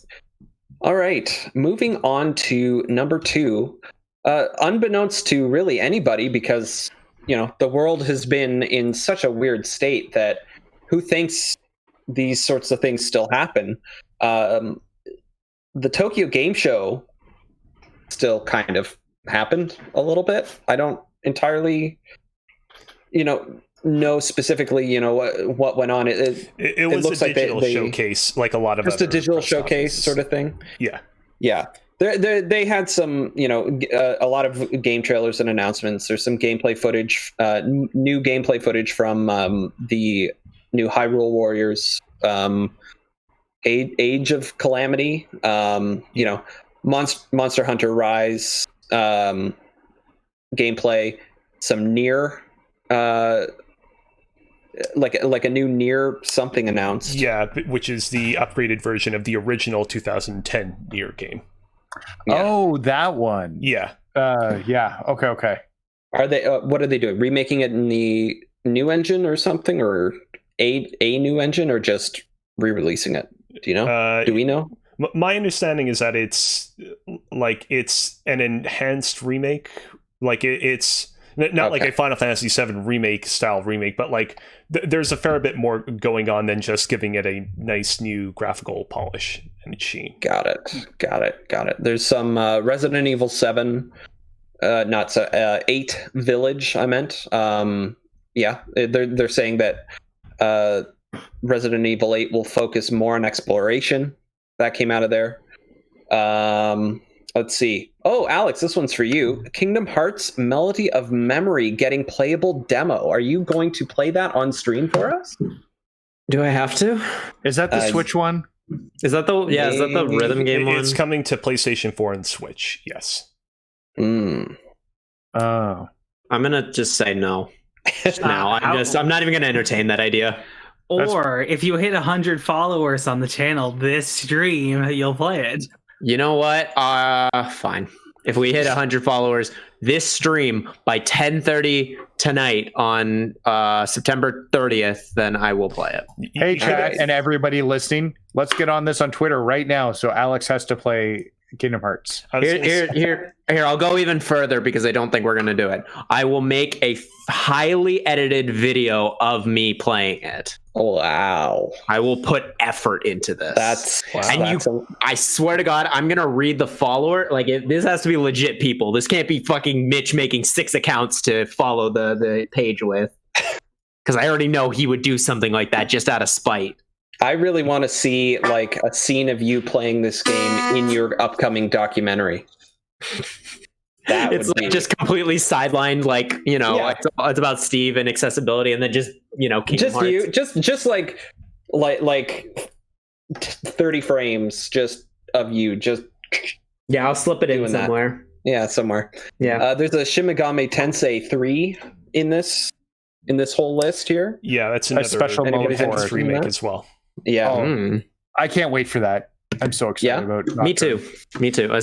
All right, moving on to number 2. Unbeknownst to really anybody, because, you know, the world has been in such a weird state that who thinks these sorts of things still happen? The Tokyo Game Show still kind of happened a little bit. I don't entirely, you know specifically, you know, what went on. It was looks a like digital they showcase, like a lot of just a other digital press showcase conferences. sort of thing. Yeah. They had some, you know, a lot of game trailers and announcements. There's some gameplay footage, new gameplay footage from the new Hyrule Warriors, Age of Calamity, you know, Monster Hunter Rise gameplay, some Nier, like a new Nier something announced. Yeah, which is the upgraded version of the original 2010 Nier game. Yeah. Oh, that one. Yeah. Yeah. Okay. Are they? What are they doing? Remaking it in the new engine or something, or a new engine, or just re-releasing it? Do you know? Do we know? My understanding is that it's an enhanced remake. Like it's not like a Final Fantasy VII remake style remake, but like there's a fair bit more going on than just giving it a nice new graphical polish and sheen. Got it. There's some Resident Evil 7, 8 Village. I meant. Yeah, they're saying that Resident Evil 8 will focus more on exploration. That came out of there. Let's see. Oh, Alex, this one's for you. Kingdom Hearts Melody of Memory getting playable demo. Are you going to play that on stream for us? Do I have to? Is that the Switch one? Is that the Is that the rhythm game one? It's coming to PlayStation 4 and Switch. Yes. Oh. I'm gonna just say no. No, I'm not even gonna entertain that idea. Or if you hit 100 followers on the channel this stream, you'll play it. You know what? Fine. If we hit 100 followers this stream by 10:30 tonight on September 30th, then I will play it. Hey, chat and everybody listening, let's get on this on Twitter right now. So Alex has to play Kingdom Hearts. Here, I'll go even further because I don't think we're going to do it. I will make a highly edited video of me playing it. Wow. I will put effort into this. I swear to God, I'm going to read the follower. Like, this has to be legit people. This can't be fucking Mitch making 6 accounts to follow the page with. Because I already know he would do something like that just out of spite. I really want to see like a scene of you playing this game in your upcoming documentary. It's like just completely sidelined, like, you know, yeah. It's about Steve and accessibility, and then just, you know, Kingdom Hearts. You just like 30 frames just of you just. Yeah, I'll slip it in somewhere. That. Yeah, somewhere. Yeah. There's a Shin Megami Tensei 3 in this whole list here. Yeah, that's another special mode for remake as well. Yeah. I can't wait for that. I'm so excited about it. Me too.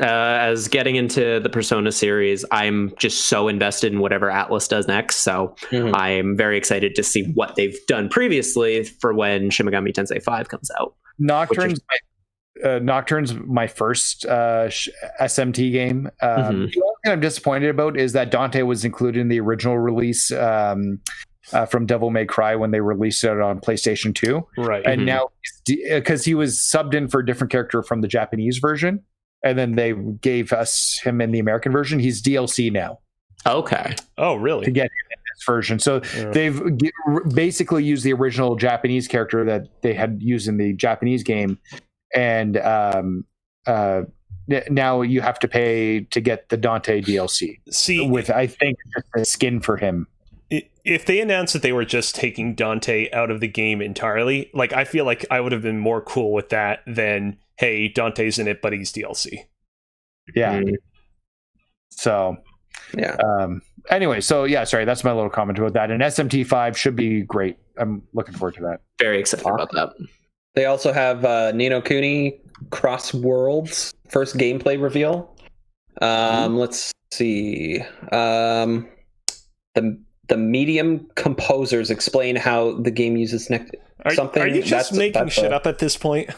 As getting into the Persona series, I'm just so invested in whatever Atlas does next. So I'm very excited to see what they've done previously for when Shin Megami Tensei 5 comes out. Nocturne's my first SMT game. The only thing I'm disappointed about is that Dante was included in the original release from Devil May Cry when they released it on PlayStation 2. Right. And now, because he was subbed in for a different character from the Japanese version, and then they gave us him in the American version, he's DLC now. Okay. Oh, really? To get him in this version. So they've basically used the original Japanese character that they had used in the Japanese game, and now you have to pay to get the Dante DLC. See, with, I think, just a skin for him. If they announced that they were just taking Dante out of the game entirely, like, I feel like I would have been more cool with that than, hey, Dante's in it, but he's DLC. Yeah. So, yeah. Anyway, so yeah, sorry, that's my little comment about that. And SMT5 should be great. I'm looking forward to that. Very excited about that. They also have Ni no Kuni Cross Worlds first gameplay reveal. Let's see. The medium composers explain how the game uses something. Are you just making shit up at this point?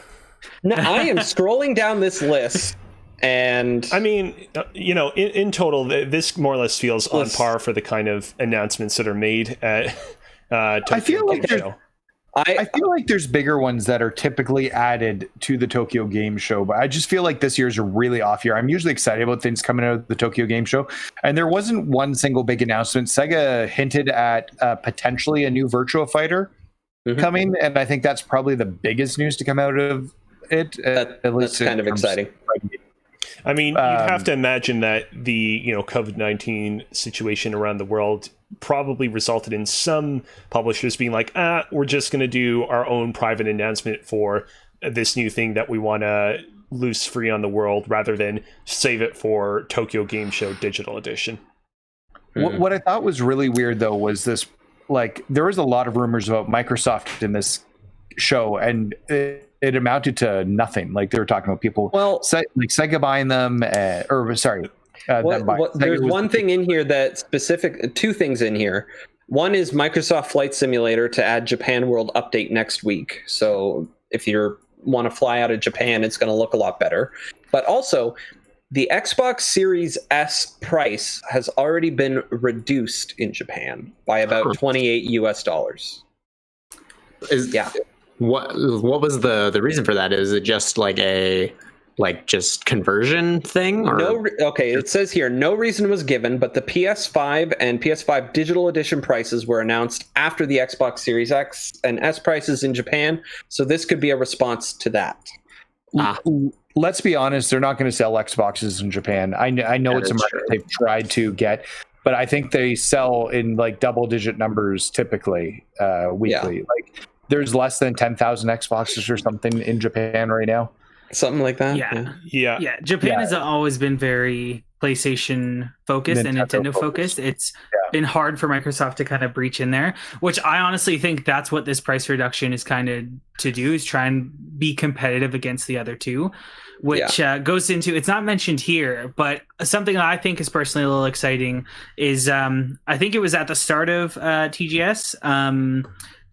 No, I am scrolling down this list, and I mean, you know, in total, this more or less feels on par for the kind of announcements that are made at Tokyo I feel like Game Show. I feel like there's bigger ones that are typically added to the Tokyo Game Show, but I just feel like this year's a really off year. I'm usually excited about things coming out of the Tokyo Game Show, and there wasn't one single big announcement. Sega hinted at potentially a new Virtua Fighter coming, and I think that's probably the biggest news to come out of it. That's kind of exciting. I mean, you'd have to imagine that the COVID-19 situation around the world probably resulted in some publishers being like, we're just going to do our own private announcement for this new thing that we want to loose free on the world rather than save it for Tokyo Game Show Digital Edition. What I thought was really weird, though, was this, like, there was a lot of rumors about Microsoft in this show, and it amounted to nothing. Like, they were talking about people, like Sega buying them, there's one thing in here two things in here. One is Microsoft Flight Simulator to add Japan World Update next week. So if you want to fly out of Japan, it's going to look a lot better. But also, the Xbox Series S price has already been reduced in Japan by about $28 US. What was the reason for that? Is it just like a just conversion thing? Or? It says here, no reason was given, but the PS5 and PS5 Digital Edition prices were announced after the Xbox Series X and S prices in Japan, so this could be a response to that. let's be honest, they're not going to sell Xboxes in Japan. I know it's a market they've tried to get, but I think they sell in like double-digit numbers typically weekly. Yeah. Like there's less than 10,000 Xboxes or something in Japan right now. Something like that. Yeah. Japan has always been very PlayStation focused and Nintendo focused. It's been hard for Microsoft to kind of breach in there, which I honestly think that's what this price reduction is kind of to do, is try and be competitive against the other two, which goes into, it's not mentioned here, but something that I think is personally a little exciting is I think it was at the start of TGS.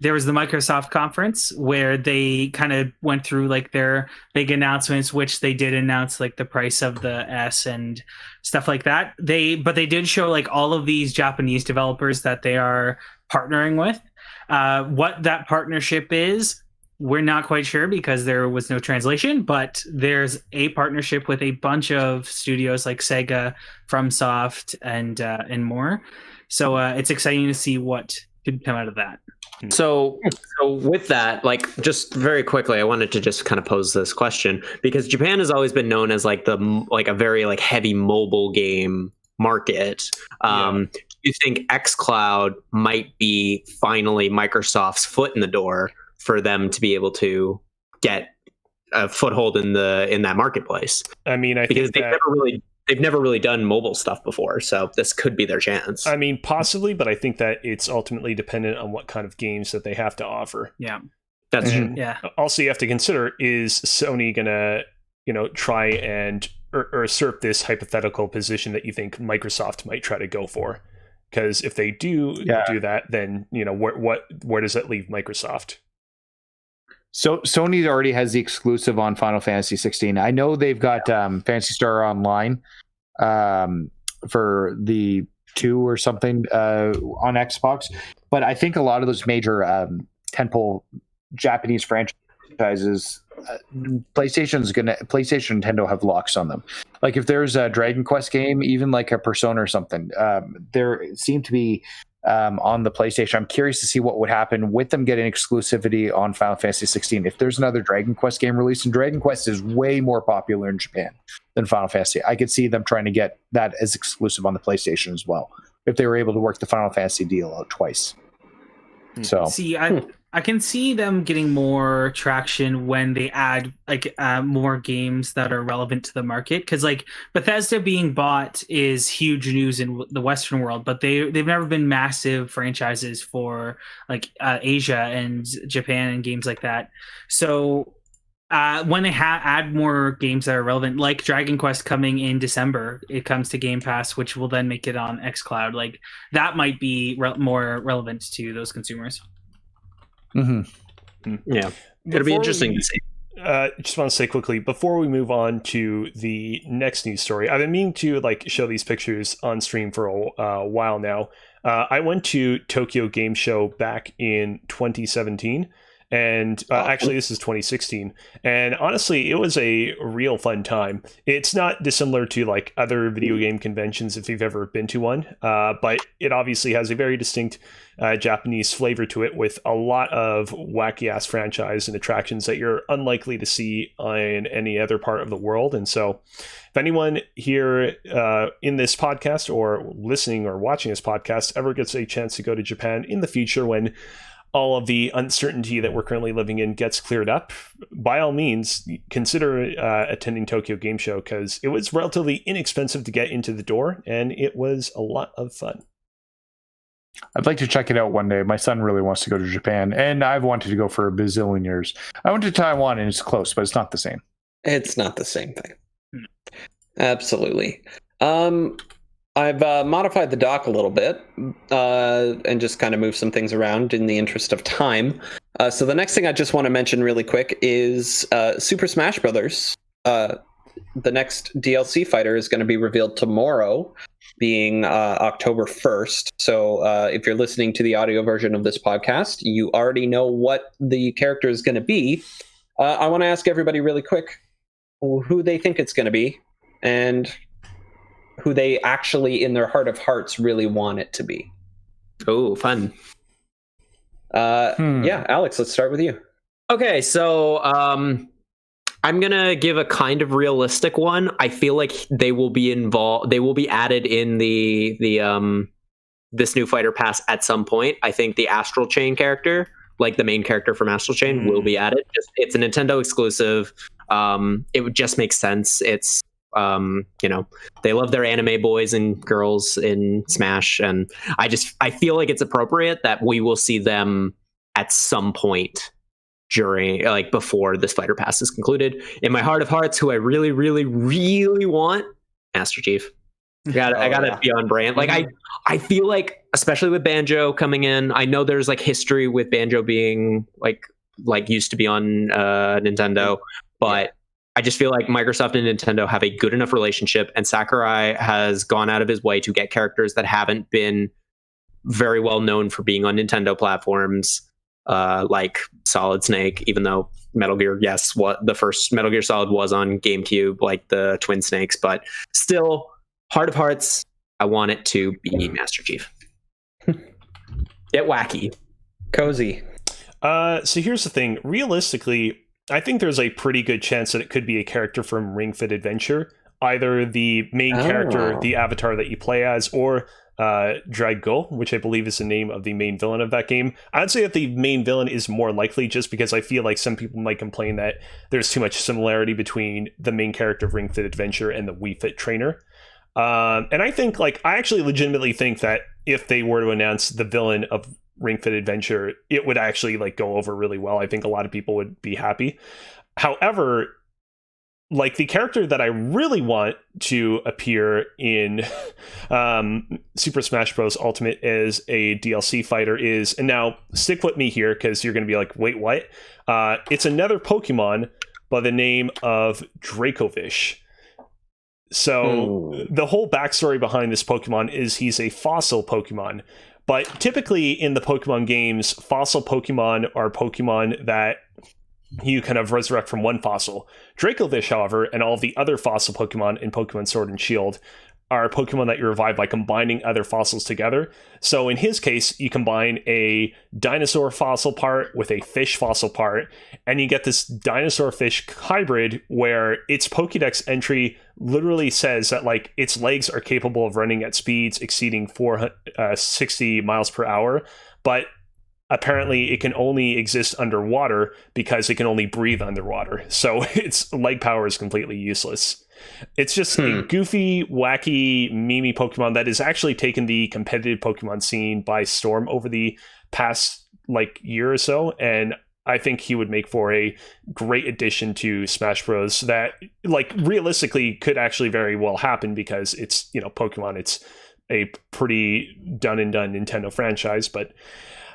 There was the Microsoft conference where they kind of went through like their big announcements, which they did announce like the price of the S and stuff like that. But they did show like all of these Japanese developers that they are partnering with. What that partnership is, we're not quite sure because there was no translation, but there's a partnership with a bunch of studios like Sega, FromSoft, and more. So it's exciting to see what could come out of that. So with that, like, just very quickly, I wanted to just kind of pose this question, because Japan has always been known as like a very like heavy mobile game market. Do you think xCloud might be finally Microsoft's foot in the door for them to be able to get a foothold in that marketplace? I mean, because they've never really done mobile stuff before, so this could be their chance. I mean, possibly, but I think that it's ultimately dependent on what kind of games that they have to offer. Yeah, that's true. Yeah. Also, you have to consider, is Sony gonna, try and usurp this hypothetical position that you think Microsoft might try to go for? Because if they do that, then where does that leave Microsoft? So Sony already has the exclusive on Final Fantasy 16. I know they've got Phantasy Star Online for the 2 or something on Xbox, but I think a lot of those major tentpole Japanese franchises, PlayStation and Nintendo have locks on them. Like if there's a Dragon Quest game, even like a Persona or something, there seem to be on the PlayStation. I'm curious to see what would happen with them getting exclusivity on Final Fantasy 16. If there's another Dragon Quest game released, and Dragon Quest is way more popular in Japan than Final Fantasy, I could see them trying to get that as exclusive on the PlayStation as well, if they were able to work the Final Fantasy deal out twice. So see, I can see them getting more traction when they add like more games that are relevant to the market, because like Bethesda being bought is huge news in the Western world, but they've never been massive franchises for like Asia and Japan and games like that. So when they add more games that are relevant, like Dragon Quest coming in December, it comes to Game Pass, which will then make it on xCloud. Like that might be more relevant to those consumers. Mm-hmm. Yeah, it'll be interesting to see. Just want to say quickly before we move on to the next news story, I've been meaning to like show these pictures on stream for a while now. I went to Tokyo Game Show back in 2017. And actually, this is 2016. And honestly, it was a real fun time. It's not dissimilar to like other video game conventions if you've ever been to one. But it obviously has a very distinct Japanese flavor to it, with a lot of wacky ass franchise and attractions that you're unlikely to see in any other part of the world. And so if anyone here in this podcast or listening or watching this podcast ever gets a chance to go to Japan in the future, when all of the uncertainty that we're currently living in gets cleared up, by all means, consider attending Tokyo Game Show, because it was relatively inexpensive to get into the door, and it was a lot of fun. I'd like to check it out one day. My son really wants to go to Japan, and I've wanted to go for a bazillion years. I went to Taiwan, and it's close, but it's not the same. It's not the same thing. Absolutely. I've modified the doc a little bit and just kind of moved some things around in the interest of time. So the next thing I just want to mention really quick is Super Smash Brothers. The next DLC fighter is going to be revealed tomorrow, being October 1st. So if you're listening to the audio version of this podcast, you already know what the character is going to be. I want to ask everybody really quick who they think it's going to be, and who they actually, in their heart of hearts, really want it to be. Oh, fun. Yeah, Alex, let's start with you. Okay, so I'm gonna give a kind of realistic one. I feel like they will be involved. They will be added in the this new fighter pass at some point. I think the Astral Chain character, like the main character from Astral Chain, will be added. It's a Nintendo exclusive. It would just make sense. It's they love their anime boys and girls in Smash, and I feel like it's appropriate that we will see them at some point during, like, before this fighter pass is concluded. In my heart of hearts, who I really, really, really want, Master Chief. I gotta be on brand. Like, I feel like, especially with Banjo coming in, I know there's like history with Banjo being like used to be on Nintendo, but I just feel like Microsoft and Nintendo have a good enough relationship, and Sakurai has gone out of his way to get characters that haven't been very well known for being on Nintendo platforms, like Solid Snake, even though Metal Gear, yes, what the first Metal Gear Solid was on GameCube, like the Twin Snakes, but still, heart of hearts, I want it to be Master Chief. Get wacky. Cozy. So here's the thing. Realistically, I think there's a pretty good chance that it could be a character from Ring Fit Adventure, either the main character, the avatar that you play as, or Drago, which I believe is the name of the main villain of that game. I'd say that the main villain is more likely, just because I feel like some people might complain that there's too much similarity between the main character of Ring Fit Adventure and the Wii Fit trainer. And I think, I actually legitimately think that if they were to announce the villain of Ring Fit Adventure, it would actually go over really well. I think a lot of people would be happy. However, the character that I really want to appear in Super Smash Bros. Ultimate as a DLC fighter is, and now stick with me here because you're going to be like, wait, what? It's another Pokemon by the name of Dracovish. So the whole backstory behind this Pokemon is he's a fossil Pokemon. But typically in the Pokemon games, fossil Pokemon are Pokemon that you kind of resurrect from one fossil. Dracovish, however, and all of the other fossil Pokemon in Pokemon Sword and Shield are Pokemon that you revive by combining other fossils together. So in his case, you combine a dinosaur fossil part with a fish fossil part, and you get this dinosaur-fish hybrid where its Pokédex entry literally says that its legs are capable of running at speeds exceeding 460 miles per hour, but apparently it can only exist underwater because it can only breathe underwater. So its leg power is completely useless. It's just a goofy, wacky, memey Pokemon that has actually taken the competitive Pokemon scene by storm over the past year or so, and I think he would make for a great addition to Smash Bros. That realistically could actually very well happen because it's Pokemon. It's a pretty done and done Nintendo franchise, but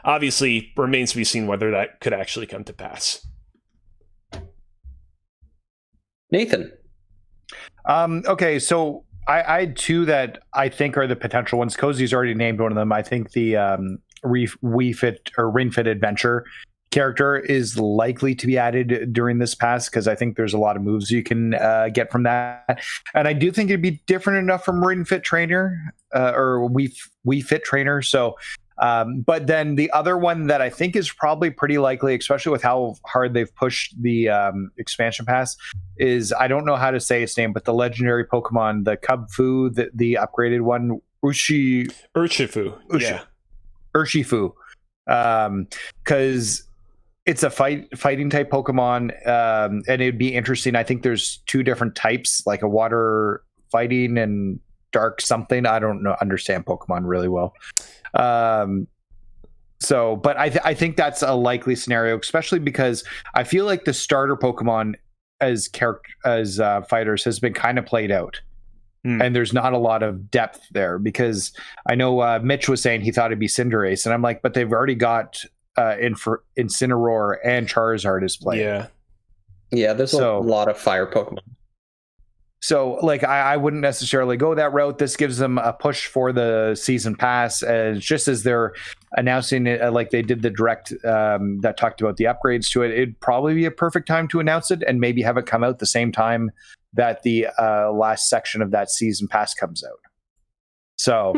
obviously remains to be seen whether that could actually come to pass. Nathan. Okay, so I had two that I think are the potential ones. Cozy's already named one of them. I think the Wii Fit or Ring Fit Adventure character is likely to be added during this pass because I think there's a lot of moves you can get from that, and I do think it'd be different enough from Ring Fit Trainer or Wii Fit Trainer. So. But then the other one that I think is probably pretty likely, especially with how hard they've pushed the expansion pass, is I don't know how to say its name, but the legendary Pokemon, the Cub Fu, the upgraded one, Urshifu. Yeah. Urshifu. Because it's a fighting type Pokemon, and it'd be interesting. I think there's two different types, like a water fighting and dark something. I don't understand Pokemon really well. But I think that's a likely scenario, especially because I feel like the starter Pokemon as fighters has been kind of played out, and there's not a lot of depth there. Because I know Mitch was saying he thought it'd be Cinderace, and I'm like, but they've already got Incineroar and Charizard as played. Yeah. There's a lot of fire Pokemon. So, I wouldn't necessarily go that route. This gives them a push for the season pass, and just as they're announcing it, like they did the direct that talked about the upgrades to it, it'd probably be a perfect time to announce it and maybe have it come out the same time that the last section of that season pass comes out. So,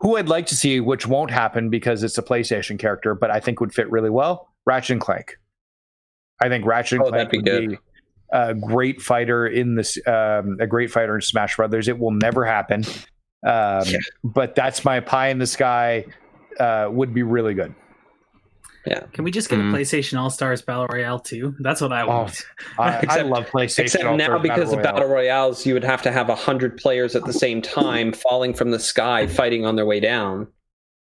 who I'd like to see, which won't happen because it's a PlayStation character, but I think would fit really well, Ratchet and Clank. I think Ratchet and Clank would be a great fighter in this, a great fighter in Smash Brothers. It will never happen. But that's my pie in the sky. Would be really good. Yeah. Can we just get a PlayStation All Stars Battle Royale too? That's what I want. I love PlayStation. Except All now, Stars because of Battle Royale. Royales, you would have to have 100 players at the same time falling from the sky, fighting on their way down.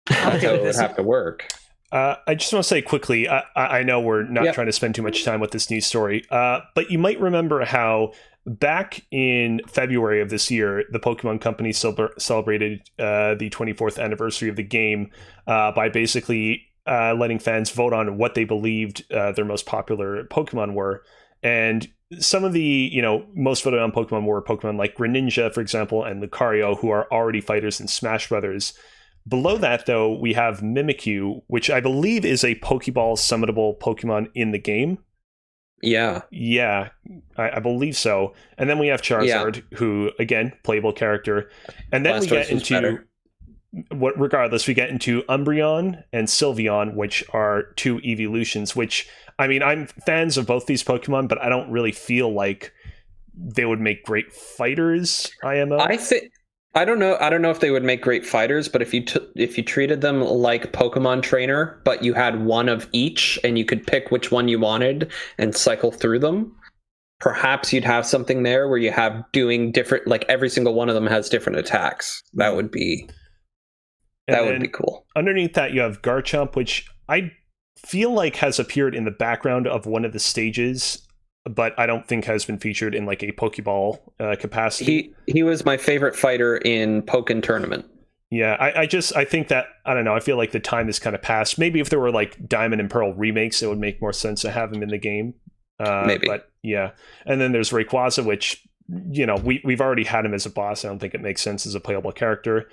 That's how it would have to work. I just want to say quickly, I know we're not trying to spend too much time with this news story, but you might remember how back in February of this year, the Pokemon Company celebrated the 24th anniversary of the game by basically letting fans vote on what they believed their most popular Pokemon were. And some of the, most voted on Pokemon were Pokemon like Greninja, for example, and Lucario, who are already fighters in Smash Brothers. Below that, though, we have Mimikyu, which I believe is a Pokeball summonable Pokemon in the game. Yeah. Yeah, I believe so. And then we have Charizard, who, again, playable character. And then we get into... regardless, we get into Umbreon and Sylveon, which are two evolutions, which, I mean, I'm fans of both these Pokemon, but I don't really feel like they would make great fighters, IMO. I don't know if they would make great fighters, but if you treated them like Pokemon Trainer, but you had one of each and you could pick which one you wanted and cycle through them, perhaps you'd have something there where you have doing different, like every single one of them has different attacks. That would be cool. Underneath that, you have Garchomp, which I feel like has appeared in the background of one of the stages, but I don't think has been featured in like a Pokeball capacity. He was my favorite fighter in Pokken Tournament. Yeah, I think that, I don't know, I feel like the time has kind of passed. Maybe if there were like Diamond and Pearl remakes, it would make more sense to have him in the game. Maybe. But yeah. And then there's Rayquaza, which, we've already had him as a boss. I don't think it makes sense as a playable character.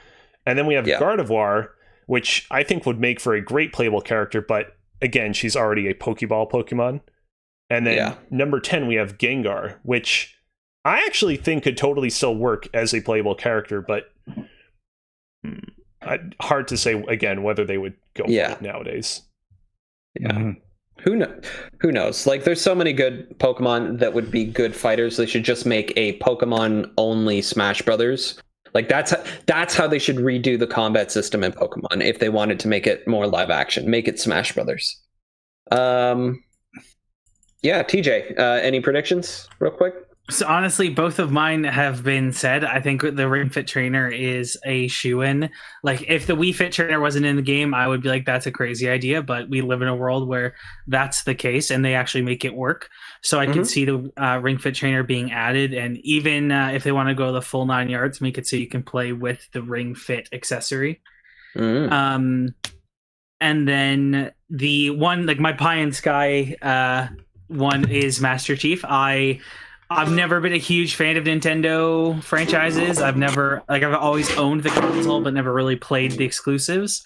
And then we have Gardevoir, which I think would make for a great playable character, but again, she's already a Pokeball Pokemon. And then number 10, we have Gengar, which I actually think could totally still work as a playable character, but hard to say, again, whether they would go for it nowadays. Yeah. Mm-hmm. Who knows? Like, there's so many good Pokemon that would be good fighters. They should just make a Pokemon-only Smash Brothers. Like, that's how they should redo the combat system in Pokemon if they wanted to make it more live action. Make it Smash Brothers. Yeah, TJ, any predictions real quick? So honestly, both of mine have been said. I think the Ring Fit Trainer is a shoo-in. Like, if the Wii Fit Trainer wasn't in the game, I would be like, that's a crazy idea. But we live in a world where that's the case, and they actually make it work. So I can see the Ring Fit Trainer being added, and even if they want to go the full 9 yards, make it so you can play with the Ring Fit accessory. And then the one, like my pie in sky one is Master Chief. I've never been a huge fan of Nintendo franchises. I've always owned the console, but never really played the exclusives.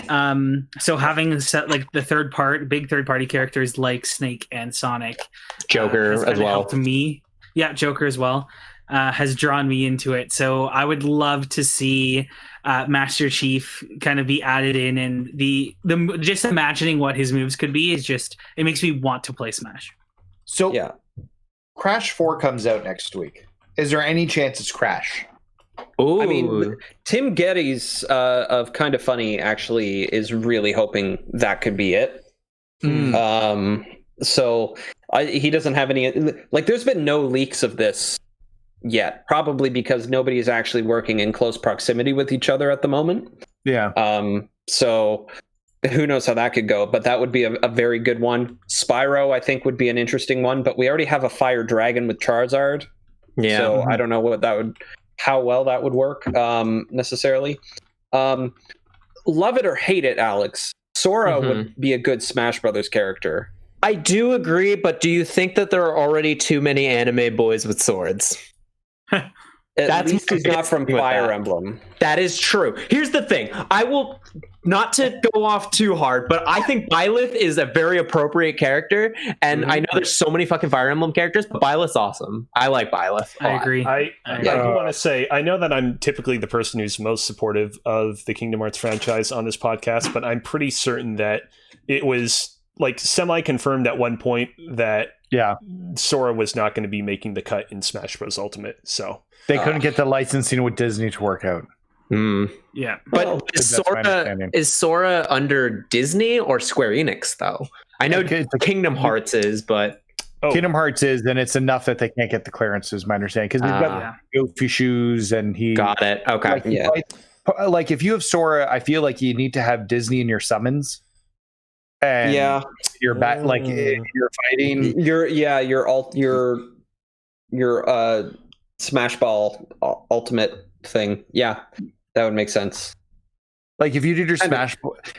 So having the big third party characters like Snake and Sonic, Joker as well. Helped me. Yeah, Joker as well. Has drawn me into it. So I would love to see Master Chief kind of be added in, and the just imagining what his moves could be it makes me want to play Smash. So yeah. Crash 4 comes out next week. Is there any chance it's Crash? Ooh. I mean, Tim Geddes of Kind of Funny actually is really hoping that could be it. So he doesn't have any, like, there's been no leaks of this yet, probably because nobody is actually working in close proximity with each other at the moment. Yeah. So who knows how that could go, but that would be a very good one. Spyro, I think, would be an interesting one, but we already have a fire dragon with Charizard. Yeah. So I don't know how well that would work necessarily. Love it or hate it, Alex, Sora would be a good Smash Brothers character. I do agree, but do you think that there are already too many anime boys with swords? At least he's not from Fire Emblem. That is true. Here's the thing. I will, not to go off too hard, but I think Byleth is a very appropriate character. And I know there's so many fucking Fire Emblem characters, but Byleth's awesome. I like Byleth. I agree. I do want to say, I know that I'm typically the person who's most supportive of the Kingdom Hearts franchise on this podcast, but I'm pretty certain that it was like semi-confirmed at one point that Yeah. Sora was not going to be making the cut in Smash Bros. Ultimate. So They couldn't get the licensing with Disney to work out. Yeah. But Well, is Sora under Disney or Square Enix though? I know Kingdom Hearts is, but Kingdom Hearts is, and it's enough that they can't get the clearances, my understanding, because he's got goofy shoes and he got it. Okay. Like if you have Sora, I feel like you need to have Disney in your summons. And you're back, like you're fighting. Your Smash Ball Ultimate thing. Yeah, that would make sense. Like if you did your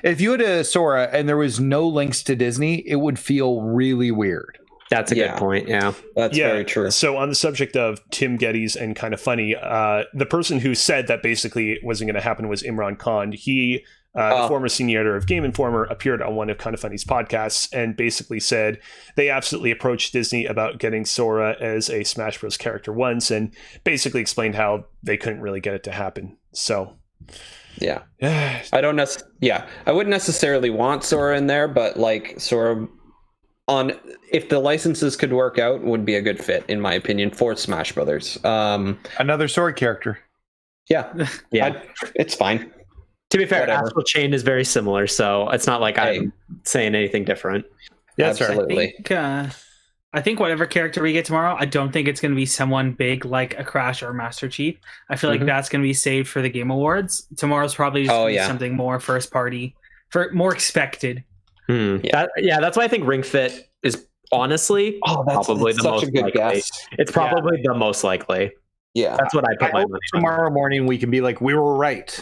if you had a Sora and there was no links to Disney, it would feel really weird. That's a good point. Yeah, that's very true. So on the subject of Tim Geddes and Kind of Funny, the person who said that basically wasn't going to happen was Imran Khan. He, the former senior editor of Game Informer, appeared on one of Kind of Funny's podcasts and basically said they absolutely approached Disney about getting Sora as a Smash Bros. Character once, and basically explained how they couldn't really get it to happen. So, yeah, I wouldn't necessarily want Sora in there, but like Sora. If the licenses could work out, would be a good fit, in my opinion, for Smash Brothers. Another sword character. Yeah. It's fine. To be fair, Astral Chain is very similar, so it's not like I'm saying anything different. Yeah, absolutely. I think whatever character we get tomorrow, I don't think it's going to be someone big like a Crash or Master Chief. I feel like that's going to be saved for the Game Awards. Tomorrow's probably just going to be something more first party, more expected. That's why I think Ring Fit is honestly probably the most likely. Guess. It's probably the most likely. Yeah, that's what I put my money on. Tomorrow morning we can be like, we were right.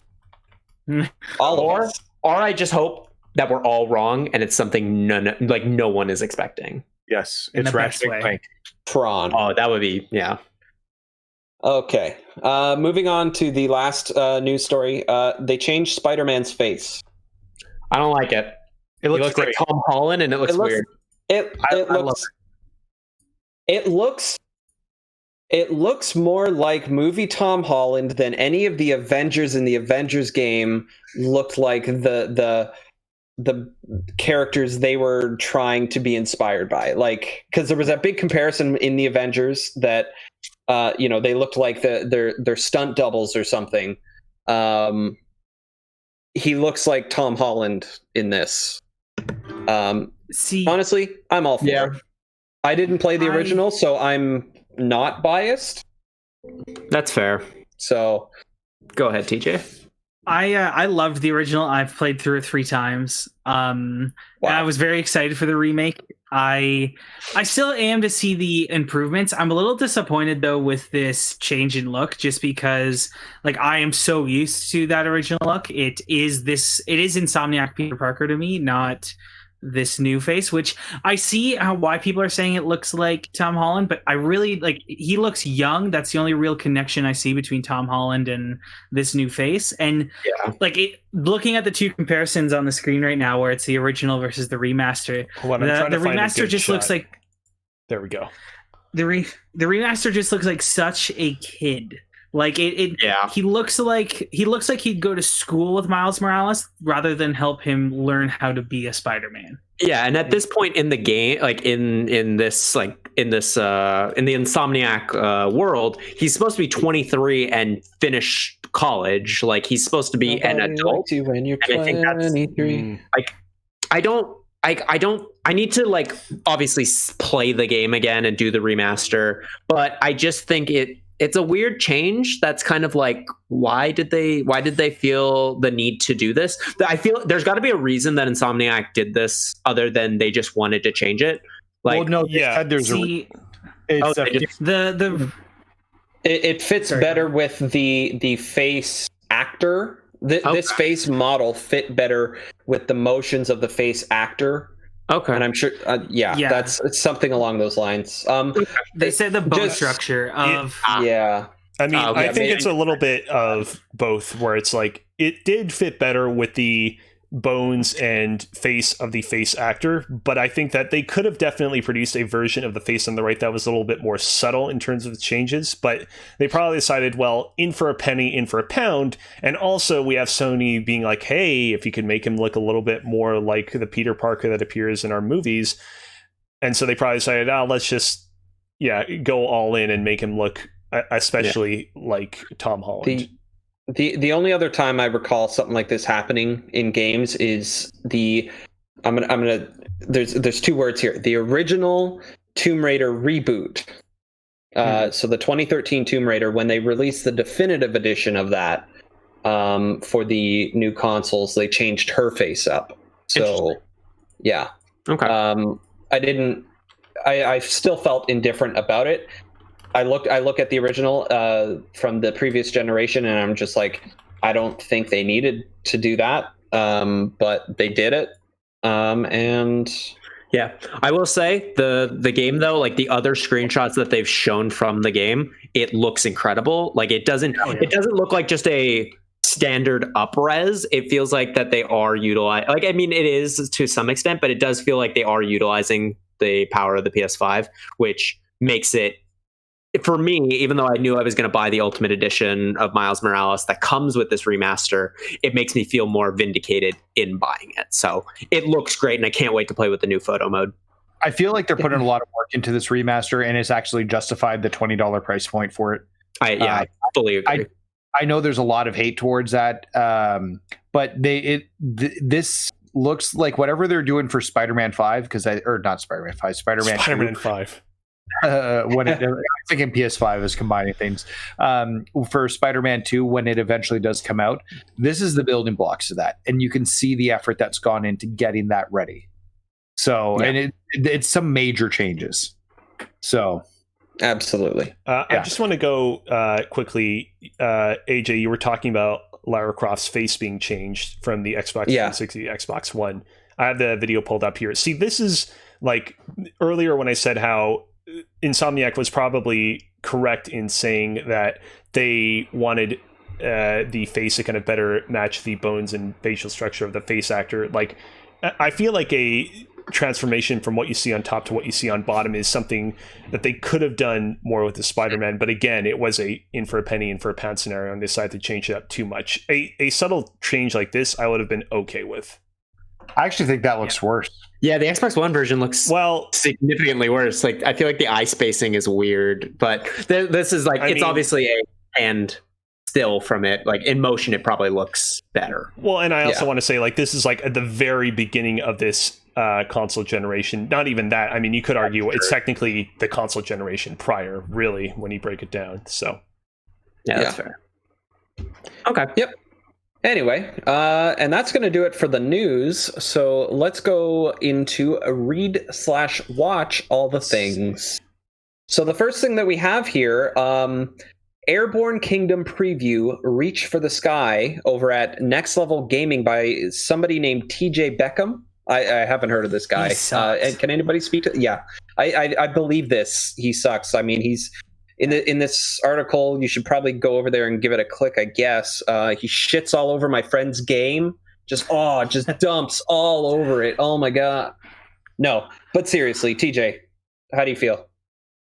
Or I just hope that we're all wrong and it's something no one is expecting. Yes, it's Ratchet & Clank. Tron. Oh, that would be Okay, moving on to the last news story. They changed Spider-Man's face. I don't like it. It looks like Tom Holland, and it looks weird. It looks more like movie Tom Holland than any of the Avengers in the Avengers game looked like the characters they were trying to be inspired by. Like, because there was that big comparison in the Avengers that they looked like their stunt doubles or something. He looks like Tom Holland in this. Honestly, I'm all for it. I didn't play the original, so I'm not biased. That's fair. So, go ahead, TJ. I loved the original. I've played through it 3 times. And I was very excited for the remake. I still am to see the improvements. I'm a little disappointed though with this change in look, just because like I am so used to that original look. It is Insomniac Peter Parker to me, not this new face, which I see why people are saying it looks like Tom Holland, but I really he looks young. That's the only real connection I see between Tom Holland and this new face. And looking at the 2 comparisons on the screen right now, where it's the original versus the remaster, the remaster just looks like, there we go. The remaster just looks like such a kid. Like he looks like he'd go to school with Miles Morales rather than help him learn how to be a Spider-Man. Yeah, and at this point in the game, like in the Insomniac world, he's supposed to be 23 and finish college. Like he's supposed to be an adult. When you're 23. I need to obviously play the game again and do the remaster, but I just think it's a weird change. That's kind of like, why did they feel the need to do this? I feel there's got to be a reason that Insomniac did this, other than they just wanted to change it. It fits better with the face actor. This face model fit better with the motions of the face actor. Okay, and I'm sure, that's something along those lines. They said the bone structure of I mean, I think it's a little bit of both, where it's like it did fit better with the bones and face of the face actor, but I think that they could have definitely produced a version of the face on the right that was a little bit more subtle in terms of the changes, but they probably decided, well, in for a penny, in for a pound. And also we have Sony being like, hey, if you could make him look a little bit more like the Peter Parker that appears in our movies, And so they probably decided, let's just go all in and make him look especially like Tom Holland. The only other time I recall something like this happening in games is there's two words here. The original Tomb Raider reboot. So the 2013 Tomb Raider, when they released the definitive edition of that for the new consoles, they changed her face up. So yeah. Okay. I still felt indifferent about it. I look at the original from the previous generation, and I'm just like, I don't think they needed to do that, but they did it. And yeah, I will say the game though, like the other screenshots that they've shown from the game, it looks incredible. Like it doesn't look like just a standard up-res. It feels like that they are utilizing, like, I mean, it is to some extent, but it does feel like they are utilizing the power of the PS5, which makes it, for me, even though I knew I was going to buy the Ultimate Edition of Miles Morales that comes with this remaster, it makes me feel more vindicated in buying it. So it looks great, and I can't wait to play with the new photo mode. I feel like they're putting a lot of work into this remaster, and it's actually justified the $20 price point for it. I fully agree. I know there's a lot of hate towards that, but this looks like whatever they're doing for Spider-Man 5, Spider-Man 5. When I'm thinking PS5 is combining things. For Spider-Man 2, when it eventually does come out, this is the building blocks of that, and you can see the effort that's gone into getting that ready. So, and it's some major changes. So, absolutely. I just want to go quickly. AJ, you were talking about Lara Croft's face being changed from the Xbox 360 to Xbox One. I have the video pulled up here. See, this is like earlier when I said how Insomniac was probably correct in saying that they wanted the face to kind of better match the bones and facial structure of the face actor. Like, I feel like a transformation from what you see on top to what you see on bottom is something that they could have done more with the Spider-Man, but again, it was a in for a penny, in for a pound scenario, and they decided to change it up too much. A subtle change like this I would have been okay with. I actually think that looks worse. Yeah, the Xbox One version looks significantly worse. Like, I feel like the eye spacing is weird, but this is like, it's obviously a hand still from it. Like, in motion, it probably looks better. Well, and I also want to say, like, this is like at the very beginning of this console generation. Not even that. I mean, you could argue it's technically the console generation prior, really, when you break it down. So, yeah, that's fair. Okay. Yep. Anyway, and that's going to do it for the news. So let's go into a read/watch all the things. So the first thing that we have here, Airborne Kingdom preview, Reach for the Sky, over at Next Level Gaming by somebody named TJ Beckham. I haven't heard of this guy. And can anybody speak to? Yeah, I believe this. He sucks. I mean, he's in this article. You should probably go over there and give it a click, I guess. He shits all over my friend's game. Just dumps all over it. Oh my god. No, but seriously, TJ, how do you feel?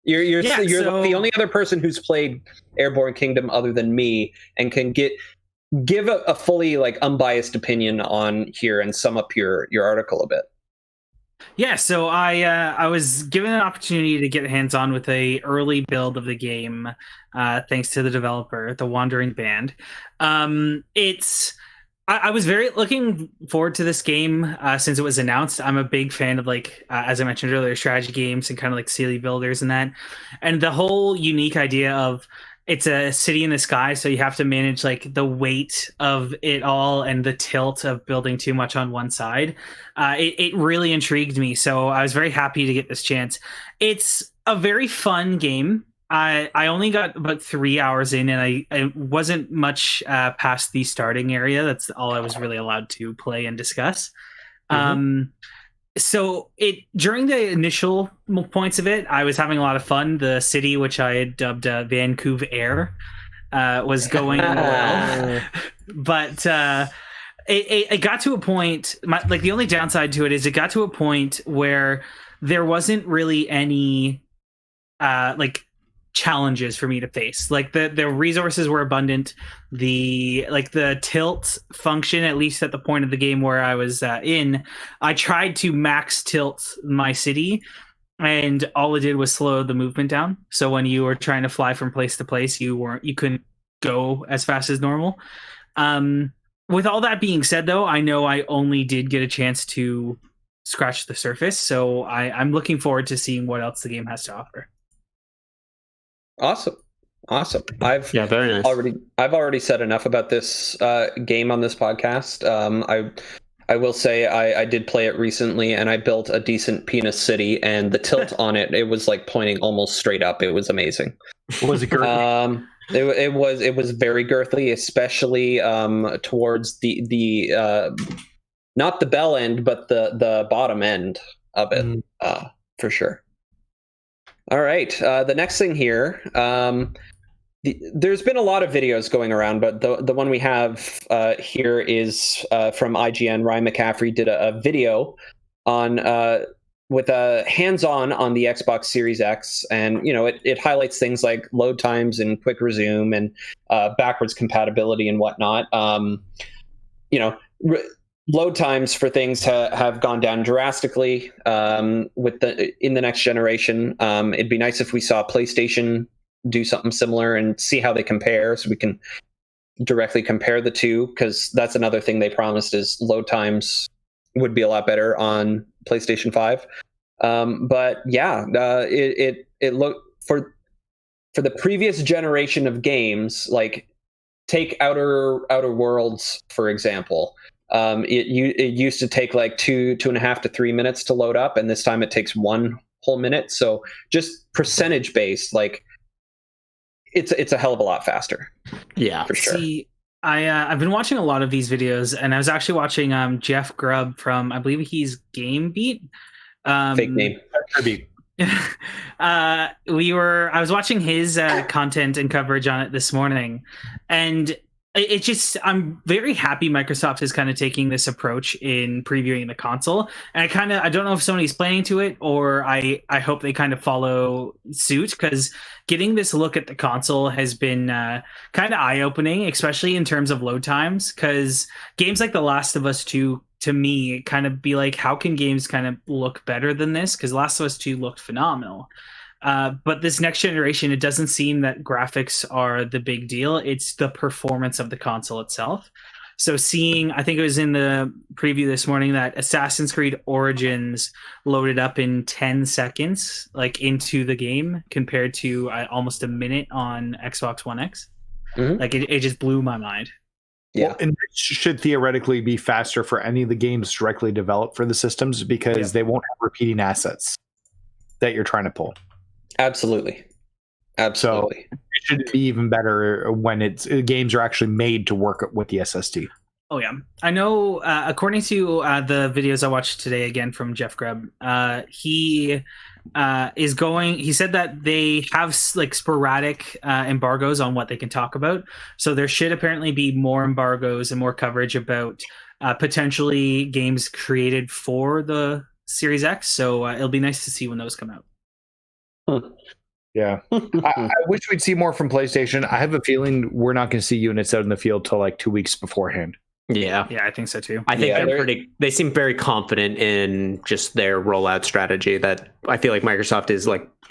You're the only other person who's played Airborne Kingdom other than me and can give a fully like unbiased opinion on here and sum up your article a bit. Yeah, so I was given an opportunity to get hands-on with a early build of the game, thanks to the developer, The Wandering Band. I was very looking forward to this game since it was announced. I'm a big fan of, like, as I mentioned earlier, strategy games and kind of like city builders and that. And the whole unique idea of it's a city in the sky, so you have to manage like the weight of it all and the tilt of building too much on one side. It really intrigued me, so I was very happy to get this chance. It's a very fun game. I only got about 3 hours in, and I wasn't much past the starting area. That's all I was really allowed to play and discuss. Mm-hmm. So during the initial points of it, I was having a lot of fun. The city, which I had dubbed Vancouver Air, was going well. But it got to a point, like the only downside to it is it got to a point where there wasn't really any like challenges for me to face. Like the resources were abundant. The tilt function, at least at the point of the game where I was in, I tried to max tilt my city, and all it did was slow the movement down. So when you were trying to fly from place to place, you couldn't go as fast as normal. With all that being said, though, I know I only did get a chance to scratch the surface, so I'm looking forward to seeing what else the game has to offer. Awesome. Very nice. I've already said enough about this game on this podcast. I will say I did play it recently, and I built a decent penis city, and the tilt on it was like pointing almost straight up. It was amazing. Was it girthy? It was very girthy, especially towards the not the bell end, but the bottom end of it, for sure. All right, the next thing here. There's been a lot of videos going around, but the one we have here is from IGN. Ryan McCaffrey did a video on with a hands-on on the Xbox Series X, and it highlights things like load times and quick resume and backwards compatibility and whatnot. Load times for things have gone down drastically in the next generation. It'd be nice if we saw PlayStation do something similar and see how they compare, so we can directly compare the two, because that's another thing they promised is load times would be a lot better on PlayStation 5. But yeah, it looked for the previous generation of games, like take Outer Worlds for example. It used to take like 2.5 to 3 minutes to load up, and this time it takes 1 whole minute. So just percentage based, like it's a hell of a lot faster. Yeah, for sure. See, I've been watching a lot of these videos, and I was actually watching Jeff Grubb from, I believe he's Game Beat. Fake name. I was watching his content and coverage on it this morning, and I'm very happy Microsoft is kind of taking this approach in previewing the console. And I don't know if Sony's planning to it, or I hope they kind of follow suit, because getting this look at the console has been kind of eye-opening, especially in terms of load times, because games like The Last of Us 2, to me, kind of be like, how can games kind of look better than this? Because Last of Us 2 looked phenomenal. But this next generation, it doesn't seem that graphics are the big deal. It's the performance of the console itself. So I think it was in the preview this morning, that Assassin's Creed Origins loaded up in 10 seconds, like into the game, compared to almost a minute on Xbox One X. Mm-hmm. Like it just blew my mind. Yeah, well, and it should theoretically be faster for any of the games directly developed for the systems, because they won't have repeating assets that you're trying to pull. Absolutely. So it should be even better when games are actually made to work with the SSD. Oh yeah, I know. According to the videos I watched today, again from Jeff Grubb, he said that they have like sporadic embargoes on what they can talk about. So there should apparently be more embargoes and more coverage about potentially games created for the Series X. So it'll be nice to see when those come out. Yeah. I wish we'd see more from PlayStation. I have a feeling we're not going to see units out in the field till like 2 weeks beforehand. Yeah, I think so too. I think they seem very confident in just their rollout strategy, that I feel like Microsoft is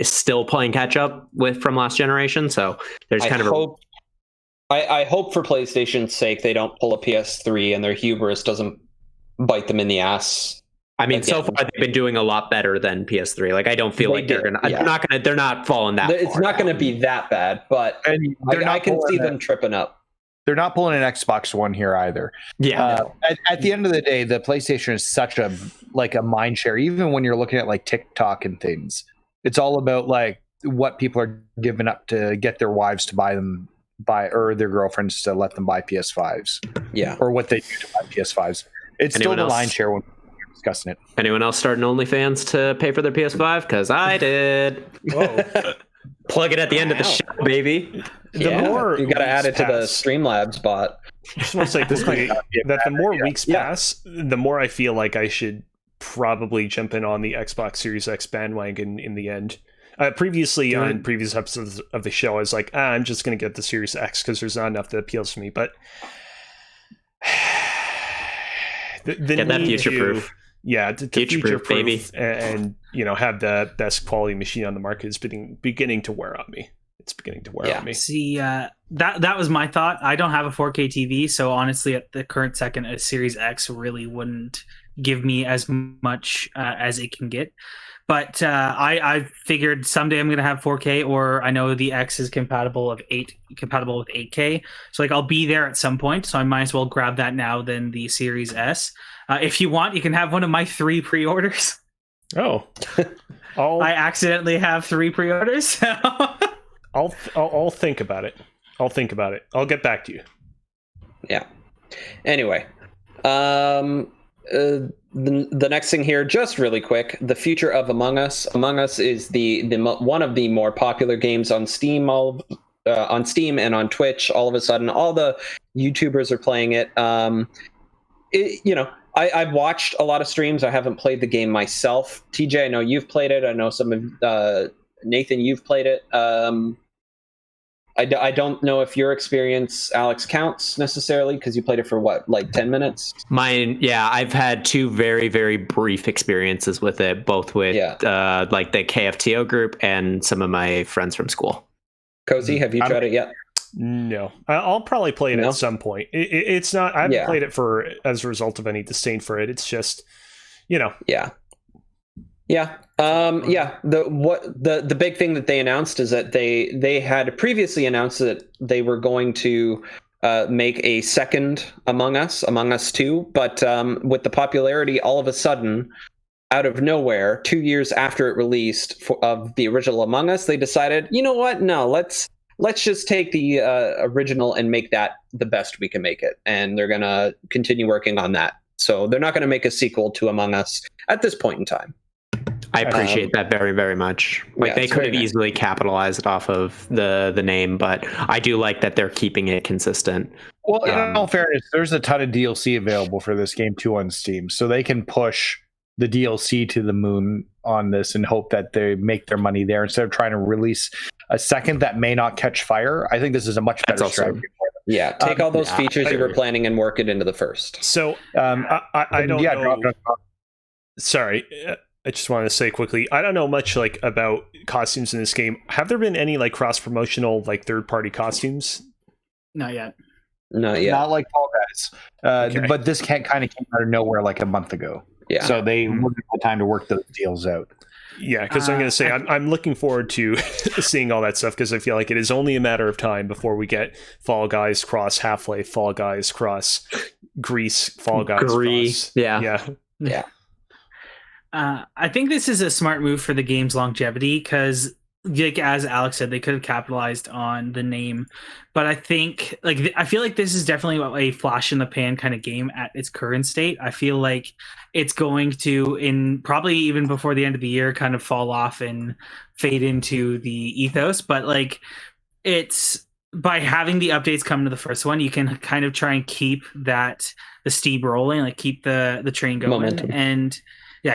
still playing catch up with from last generation. So there's I hope for PlayStation's sake they don't pull a PS3 and their hubris doesn't bite them in the ass. I mean, so far they've been doing a lot better than PS3. Like, I don't feel like they're not falling that. It's not going to be that bad, but I can see them tripping up. They're not pulling an Xbox One here either. Yeah. At the end of the day, the PlayStation is such a mind share. Even when you're looking at like TikTok and things, it's all about like what people are giving up to get their wives to buy or their girlfriends to let them buy PS5s. Yeah. Or what they do to buy PS5s. It's still the mind share when discussing it. Anyone else starting OnlyFans to pay for their PS5? Because I did. Whoa. Plug it at the end of the show, baby. The more you got to add it to the Streamlabs bot. I just want to say quickly that the more weeks pass, the more I feel like I should probably jump in on the Xbox Series X bandwagon in the end. Previously, on previous episodes of the show, I was like, I'm just going to get the Series X because there's not enough that appeals to me. But get that future proof. Yeah, to Future-proof, baby. and have the best quality machine on the market is beginning to wear on me. It's beginning to wear on me. See, that was my thought. I don't have a 4K TV, so honestly, at the current second, a Series X really wouldn't give me as much as it can get. But I figured someday I'm going to have 4K, or I know the X is compatible with 8K. So I'll be there at some point. So I might as well grab that now than the Series S. If you want, you can have one of my 3 pre-orders. Oh, I accidentally have 3 pre-orders. So. I'll think about it. I'll get back to you. Yeah. Anyway, the next thing here, just really quick, the future of Among Us. Among Us is the one of the more popular games on Steam. On Steam and on Twitch. All of a sudden, all the YouTubers are playing it. I've watched a lot of streams. I haven't played the game myself. TJ, I know you've played it. I know some of Nathan, you've played it. I don't know if your experience, Alex, counts necessarily because you played it for 10 minutes? Mine, yeah, I've had 2 very, very brief experiences with it, both with the KFTO group and some of my friends from school. Cozy, have you tried it yet? No, I'll probably play it at some point. It's not. I haven't played it as a result of any disdain for it. It's just, Yeah. The big thing that they announced is that they had previously announced that they were going to make a second Among Us 2, but with the popularity all of a sudden, out of nowhere, 2 years after it released of the original Among Us, they decided, you know what? No, let's just take the original and make that the best we can make it, and they're gonna continue working on that. So they're not going to make a sequel to Among Us at this point in time. I appreciate that very, very much. They could have easily capitalized off of the name, but I do like that they're keeping it consistent. Well, in all fairness, there's a ton of DLC available for this game too on Steam, so they can push the DLC to the moon on this and hope that they make their money there instead of trying to release a second that may not catch fire. I think this is a much better strategy for them. Yeah, take all those features you were planning and work it into the first. So I don't know. Sorry, I just wanted to say quickly, I don't know much about costumes in this game. Have there been any cross promotional third-party costumes? Not yet. Not like Fall Guys. Okay. But this kind of came out of nowhere a month ago. Yeah. So they wouldn't have time to work those deals out. Yeah, because I'm going to say I'm looking forward to seeing all that stuff because I feel like it is only a matter of time before we get Fall Guys cross Half-Life, Fall Guys cross Grease, Fall Guys cross. Yeah. I think this is a smart move for the game's longevity because, as Alex said, they could have capitalized on the name. But I think, I feel like this is definitely a flash in the pan kind of game at its current state. I feel like it's going to, probably even before the end of the year, kind of fall off and fade into the ethos. But it's by having the updates come to the first one, you can kind of try and keep the steam rolling, keep the train going. Momentum. And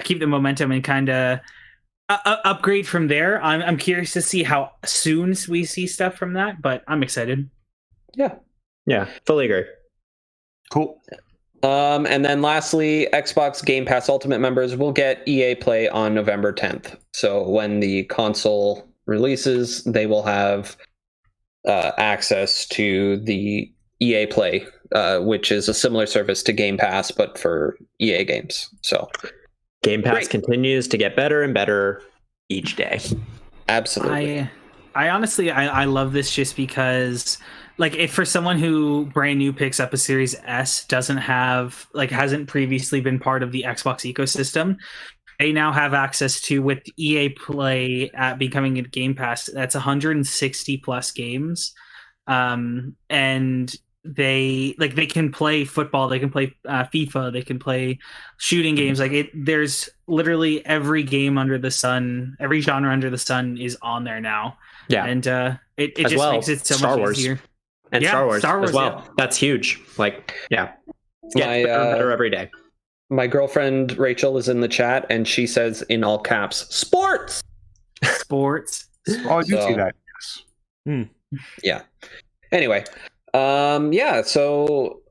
keep the momentum and kind of upgrade from there. I'm curious to see how soon we see stuff from that, but I'm excited. Yeah, fully agree. Cool. And then lastly, Xbox Game Pass Ultimate members will get EA Play on November 10th. So when the console releases, they will have access to the EA Play, which is a similar service to Game Pass, but for EA games. So Game Pass continues to get better and better each day. Absolutely. I honestly, I love this just because, if for someone who brand new picks up a Series S, doesn't have, hasn't previously been part of the Xbox ecosystem, they now have access to, with EA Play becoming a Game Pass, that's 160 plus games. And they can play football, they can play FIFA, they can play shooting games. There's literally every game under the sun, every genre under the sun is on there now. Yeah, and it just makes it so Star much Wars. easier. And Star Wars as well. Yeah. That's huge. It's getting better every day. My girlfriend Rachel is in the chat, and she says in all caps, "Sports." Oh, I do see that. Yes. Yeah. Anyway. So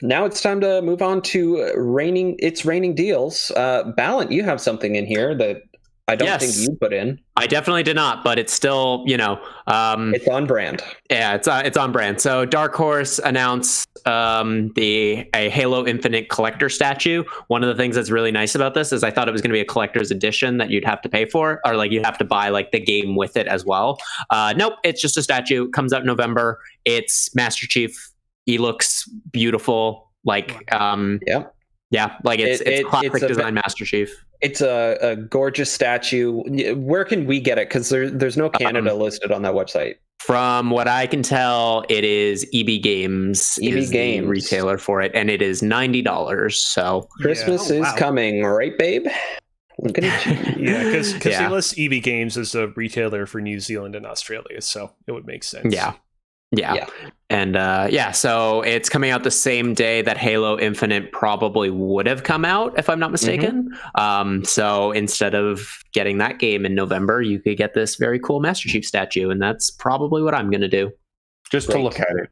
Now it's time to move on to raining deals. Ballant, you have something in here that I don't think you put in. I definitely did not, but it's still, it's on brand. Yeah, it's on brand. So Dark Horse announced a Halo Infinite collector statue. One of the things that's really nice about this is I thought it was going to be a collector's edition that you'd have to pay for, or like you'd have to buy like the game with it as well. Nope, it's just a statue. It comes out in November. It's Master Chief. He looks beautiful. Like, like it's classic design Master Chief. It's a gorgeous statue. Where can we get it? Because there's no Canada listed on that website. From what I can tell, it is EB Games. The retailer for it, and it is $90. So Christmas is coming, right, babe? Look at you. Yeah, because he lists EB Games as a retailer for New Zealand and Australia, so it would make sense. Yeah. And so it's coming out the same day that Halo Infinite probably would have come out, if I'm not mistaken. So instead of getting that game in November, you could get this very cool Master Chief statue, and that's probably what I'm going to do. Just to look at it.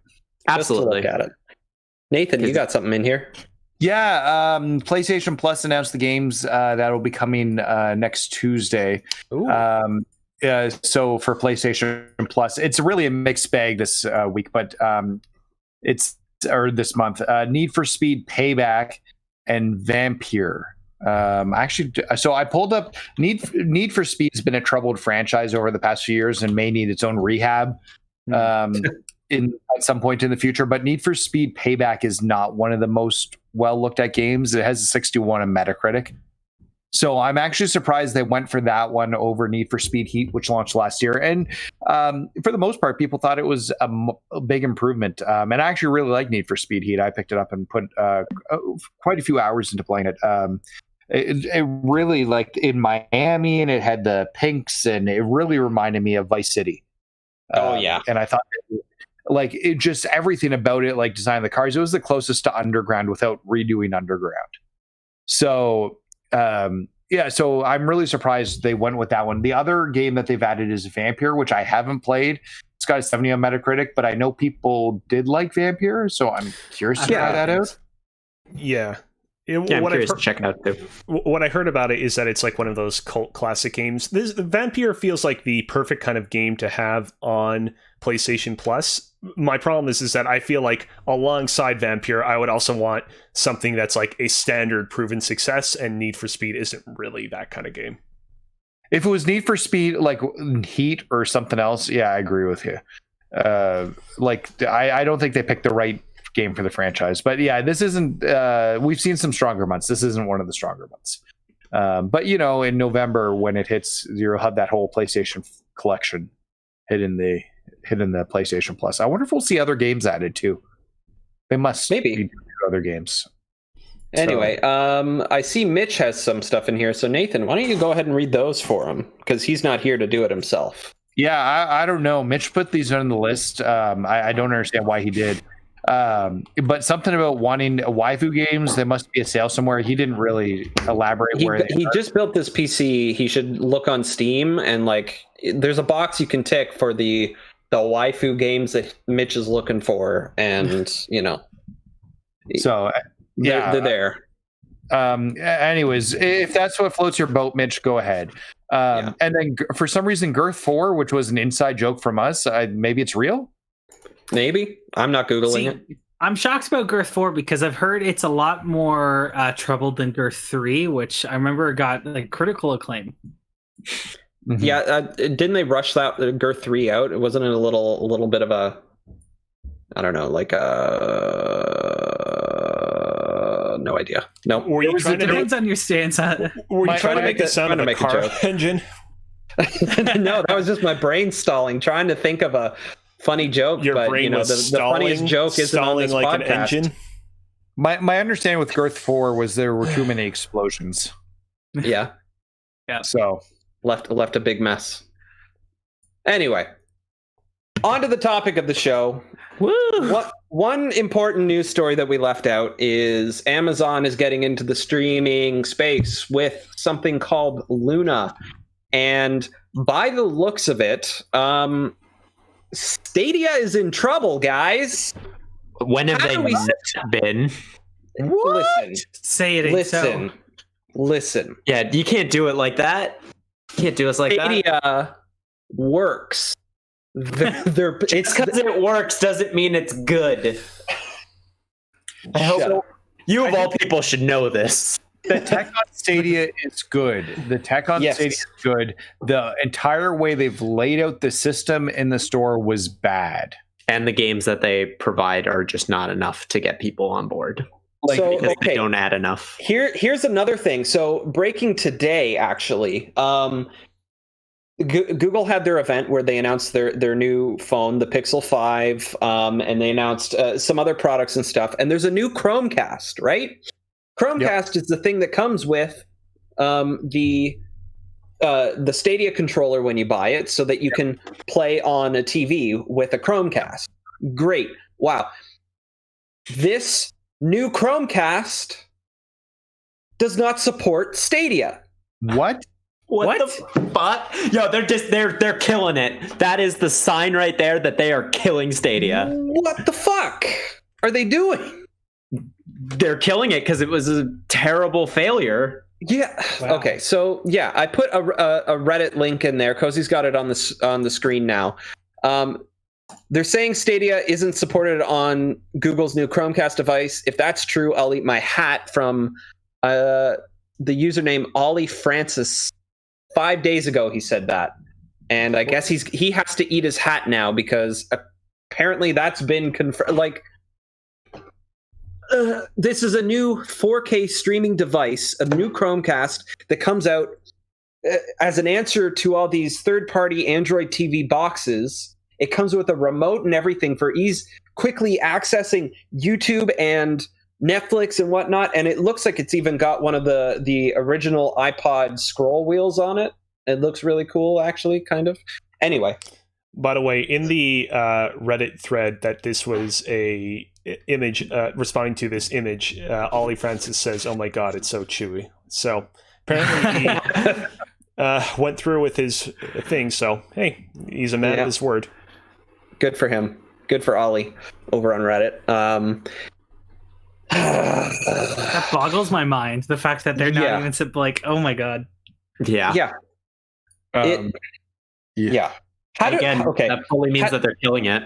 Absolutely. Just to look at it. Nathan, you got something in here? Yeah, PlayStation Plus announced the games that will be coming next Tuesday. So for PlayStation Plus, it's really a mixed bag this week, but this month. Need for Speed Payback and Vampire. So I pulled up Need for Speed has been a troubled franchise over the past few years and may need its own rehab at some point in the future. But Need for Speed Payback is not one of the most well looked at games. It has a 61 on Metacritic. So I'm actually surprised they went for that one over Need for Speed Heat, which launched last year. And for the most part, people thought it was a big improvement. And I actually really like Need for Speed Heat. I picked it up and put quite a few hours into playing it. It really, like, in Miami, and it had the pinks, and it really reminded me of Vice City. And I thought, like, it just everything about it, like design of the cars, it was the closest to Underground without redoing Underground. So so I'm really surprised they went with that one. The other game that they've added is Vampire, which I haven't played. It's got a 70 on Metacritic, but I know people did like Vampire, so I'm curious to try that out. Yeah. I'm curious to check it out too. What I heard about it is that it's like one of those cult classic games. Vampire feels like the perfect kind of game to have on PlayStation Plus. My problem is that I feel like alongside Vampire, I would also want something that's like a standard proven success, and Need for Speed isn't really that kind of game. If it was Need for Speed, like Heat or something else, yeah, I agree with you. I don't think they picked the right game for the franchise, but yeah, this isn't. We've seen some stronger months. This isn't one of the stronger months. But in November when it hits, you'll have that whole PlayStation collection hit in the PlayStation Plus. I wonder if we'll see other games added too. They must be other games. Anyway, I see Mitch has some stuff in here. So Nathan, why don't you go ahead and read those for him? Because he's not here to do it himself. Yeah, I don't know. Mitch put these on the list. I don't understand why he did. But something about wanting waifu games, there must be a sale somewhere. He didn't really elaborate he just built this PC. He should look on Steam, and like there's a box you can tick for the waifu games that Mitch is looking for, and so they're there. Anyways, if that's what floats your boat, Mitch, go ahead. And then for some reason, Girth 4, which was an inside joke from us, maybe it's real. Maybe. I'm not Googling it. I'm shocked about Girth 4 because I've heard it's a lot more troubled than Girth 3, which I remember got like critical acclaim. Mm-hmm. Yeah, didn't they rush that Girth 3 out? It wasn't a little bit of a, I don't know, like no idea. No. It depends on your stance. Were you trying to make the sound of a car engine? No, that was just my brain stalling, trying to think of a funny joke. Your brain was the funniest joke isn't on this like podcast. An engine. My understanding with Girth 4 was there were too many explosions. Yeah. So left a big mess. Anyway, on to the topic of the show. Woo! One important news story that we left out is Amazon is getting into the streaming space with something called Luna. And by the looks of it, Stadia is in trouble, guys. When have they not been? Listen, Say it ain't so. Listen. Yeah, you can't do it like that. You can't do us like that. Stadia works. It's because it works doesn't mean it's good. I hope you of all people should know this. The tech on Stadia is good. Stadia is good. The entire way they've laid out the system in the store was bad. And the games that they provide are just not enough to get people on board. Because they don't add enough. Here's another thing. So breaking today, actually, Google had their event where they announced their new phone, the Pixel 5, and they announced some other products and stuff. And there's a new Chromecast, right? Chromecast is the thing that comes with the Stadia controller when you buy it, so that you can play on a TV with a Chromecast. Great! Wow, this new Chromecast does not support Stadia. What? What the fuck? Yo, they're killing it. That is the sign right there that they are killing Stadia. What the fuck are they doing? They're killing it because it was a terrible failure. Yeah. Wow. Okay. So yeah, I put a Reddit link in there. Cozy's got it on the screen now. They're saying Stadia isn't supported on Google's new Chromecast device. If that's true, I'll eat my hat. From the username Ollie Francis. 5 days ago, he said that, and I guess he has to eat his hat now because apparently that's been confirmed. Like, this is a new 4K streaming device, a new Chromecast that comes out as an answer to all these third-party Android TV boxes. It comes with a remote and everything for quickly accessing YouTube and Netflix and whatnot, and it looks like it's even got one of the original iPod scroll wheels on it. It looks really cool, actually, kind of. Anyway. By the way, in the Reddit thread that this was a image, responding to this image, Ollie Francis says, "Oh my god, it's so chewy." So apparently he went through with his thing, so hey, he's a man of his word. Good for him. Good for Ollie over on Reddit. That boggles my mind. The fact that they're not even like, oh my god. Yeah. That fully means that they're killing it.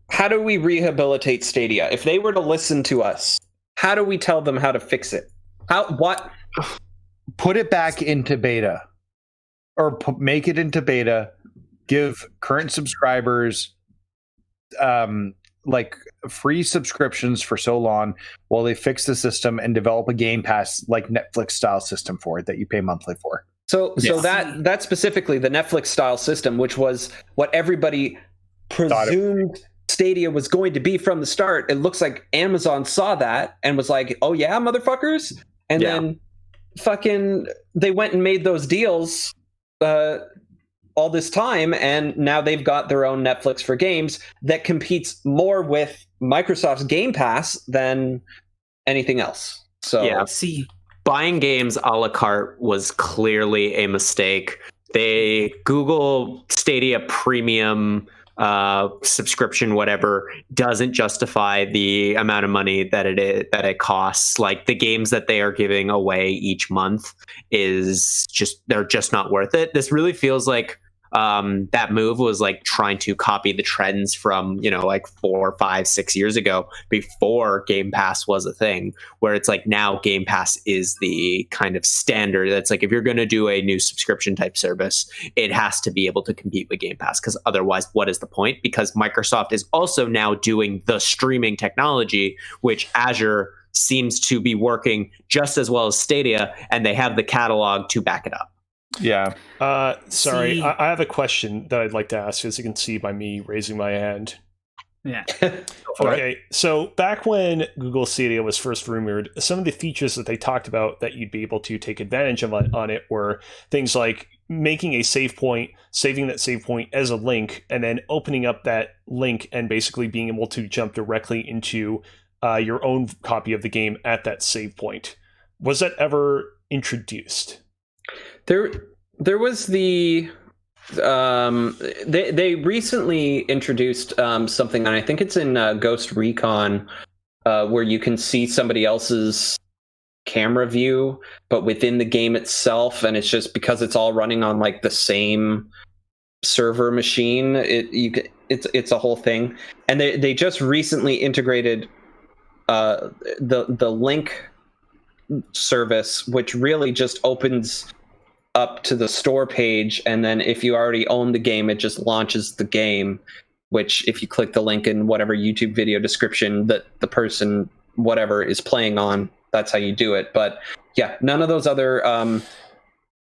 How do we rehabilitate Stadia? If they were to listen to us, how do we tell them how to fix it? What? Put it back into beta, or make it into beta. Give current subscribers like free subscriptions for so long while they fix the system and develop a Game Pass like Netflix style system for it that you pay monthly for. So that specifically the Netflix style system, which was what everybody presumed Stadia was going to be from the start. It looks like Amazon saw that and was like, "Oh yeah, motherfuckers," and then fucking they went and made those deals all this time, and now they've got their own Netflix for games that competes more with Microsoft's Game Pass than anything else. So buying games a la carte was clearly a mistake. Google Stadia Premium subscription, whatever, doesn't justify the amount of money that it costs. Like, the games that they are giving away each month they're just not worth it. This really feels like that move was like trying to copy the trends from, like 4, 5, 6 years ago, before Game Pass was a thing, where it's like now Game Pass is the kind of standard. That's like, if you're going to do a new subscription type service, it has to be able to compete with Game Pass, because otherwise what is the point? Because Microsoft is also now doing the streaming technology, which Azure seems to be working just as well as Stadia, and they have the catalog to back it up. Yeah. Sorry, I have a question that I'd like to ask, as you can see by me raising my hand. Yeah. Okay, so back when Google Stadia was first rumored, some of the features that they talked about that you'd be able to take advantage of on it were things like making a save point, saving that save point as a link, and then opening up that link and basically being able to jump directly into your own copy of the game at that save point. Was that ever introduced? There was the They recently introduced something, and I think it's in Ghost Recon, where you can see somebody else's camera view, but within the game itself, and it's just because it's all running on like the same server machine. It's a whole thing, and they just recently integrated the link service, which really just opens up to the store page, and then if you already own the game, it just launches the game, which if you click the link in whatever YouTube video description that the person whatever is playing on, that's how you do it. But yeah, none of those other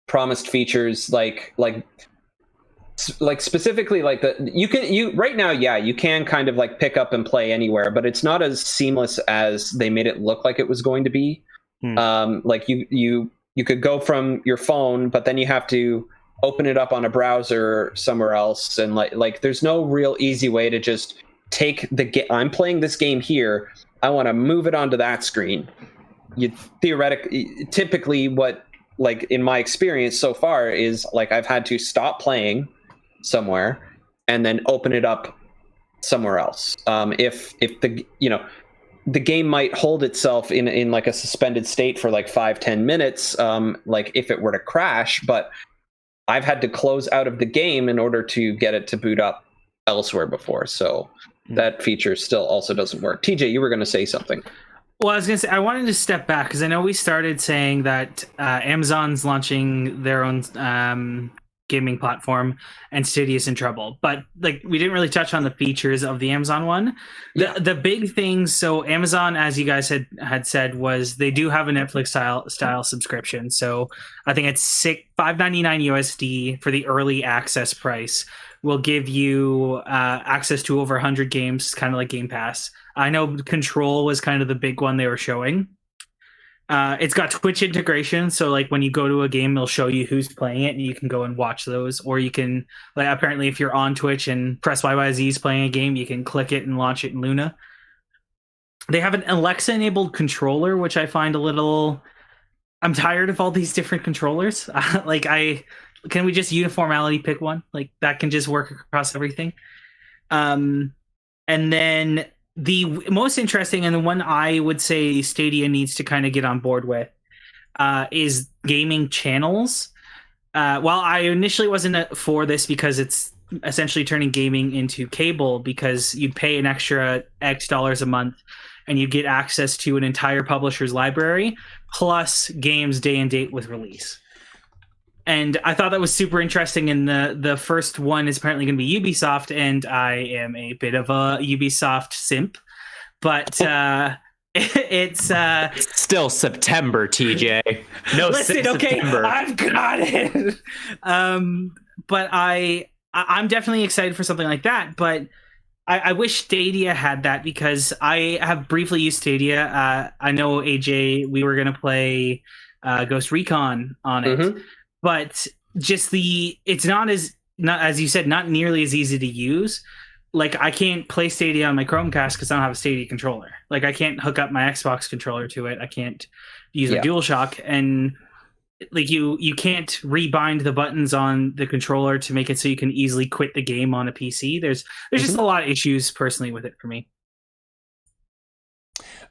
promised features like specifically like you right now, yeah, you can kind of like pick up and play anywhere, but it's not as seamless as they made it look like it was going to be. Like you could go from your phone, but then you have to open it up on a browser somewhere else, and like there's no real easy way to just take I'm playing this game here, I want to move it onto that screen. You typically what, like in my experience so far, is like I've had to stop playing somewhere and then open it up somewhere else. If the game might hold itself in like a suspended state for like 5-10 minutes, like if it were to crash, but I've had to close out of the game in order to get it to boot up elsewhere before. So that feature still also doesn't work. TJ, you were going to say something. Well, I was going to say, I wanted to step back because I know we started saying that Amazon's launching their own gaming platform and Stadia's in trouble, but like we didn't really touch on the features of the Amazon one. The big things, so Amazon, as you guys had said, was they do have a Netflix style subscription. So I think it's $5.99 USD for the early access price will give you access to over 100 games, kind of like Game Pass. I know Control was kind of the big one they were showing. It's got Twitch integration, so like when you go to a game, it'll show you who's playing it, and you can go and watch those. Or you can, like, apparently if you're on Twitch and press YYZ is playing a game, you can click it and launch it in Luna. They have an Alexa-enabled controller, which I find a little... I'm tired of all these different controllers. Can we just uniformity pick one? Like, that can just work across everything. And then... the most interesting, and the one I would say Stadia needs to kind of get on board with, is gaming channels. While I initially wasn't for this because it's essentially turning gaming into cable, because you'd pay an extra X dollars a month and you'd get access to an entire publisher's library plus games day and date with release. And I thought that was super interesting. And the first one is apparently going to be Ubisoft, and I am a bit of a Ubisoft simp. But it's still September, TJ. No, listen, okay, September. I've got it. But I'm definitely excited for something like that. But I wish Stadia had that, because I have briefly used Stadia. I know, AJ, we were going to play Ghost Recon on it. But just it's not as you said, not nearly as easy to use. Like, I can't play Stadia on my Chromecast because I don't have a Stadia controller. Like, I can't hook up my Xbox controller to it. I can't use a DualShock, and like you can't rebind the buttons on the controller to make it so you can easily quit the game on a PC. There's just a lot of issues personally with it for me.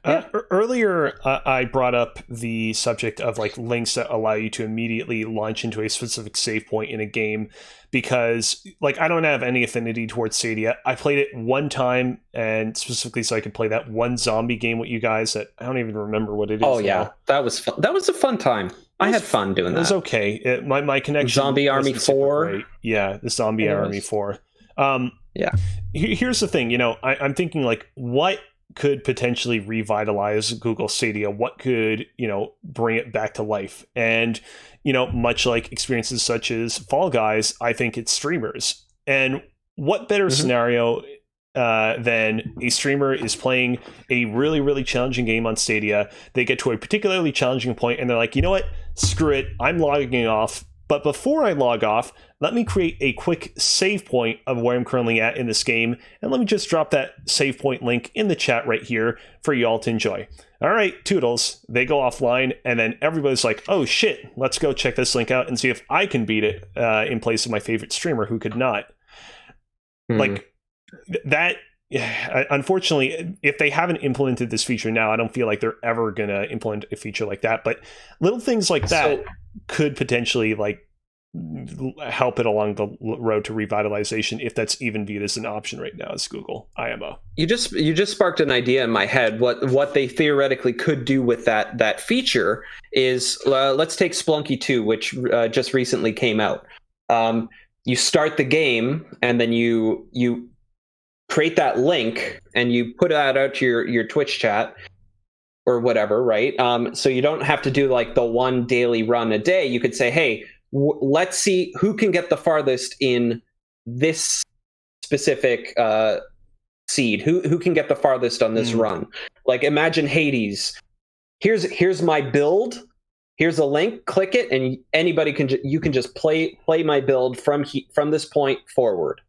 Earlier, I brought up the subject of like links that allow you to immediately launch into a specific save point in a game, because like I don't have any affinity towards Stadia. I played it one time, and specifically so I could play that one zombie game with you guys that I don't even remember what it is. Oh yeah, now. That was fun. That was a fun time. I had fun doing that. It was okay. My connection. Zombie Army 4. Yeah, the Zombie Army 4. Yeah. Here's the thing. I'm thinking like, what could potentially revitalize Google Stadia? What could, bring it back to life? And, much like experiences such as Fall Guys, I think it's streamers. And what better scenario than a streamer is playing a really, really challenging game on Stadia. They get to a particularly challenging point and they're like, you know what? Screw it. I'm logging off. But before I log off, let me create a quick save point of where I'm currently at in this game, and let me just drop that save point link in the chat right here for y'all to enjoy. All right, toodles. They go offline, and then everybody's like, oh shit, let's go check this link out and see if I can beat it in place of my favorite streamer who could not. Like, that... Unfortunately, if they haven't implemented this feature now, I don't feel like they're ever going to implement a feature like that. But little things like that could potentially like help it along the road to revitalization, if that's even viewed as an option right now as Google IMO. You just sparked an idea in my head. What they theoretically could do with that feature is, let's take Splunky 2, which just recently came out. You start the game, and then you create that link and you put that out to your Twitch chat or whatever, right? So you don't have to do like the one daily run a day. You could say, hey, let's see who can get the farthest in this specific seed. Who can get the farthest on this run? Like, imagine Hades. Here's my build. Here's a link. Click it, and anybody you can just play my build from this point forward,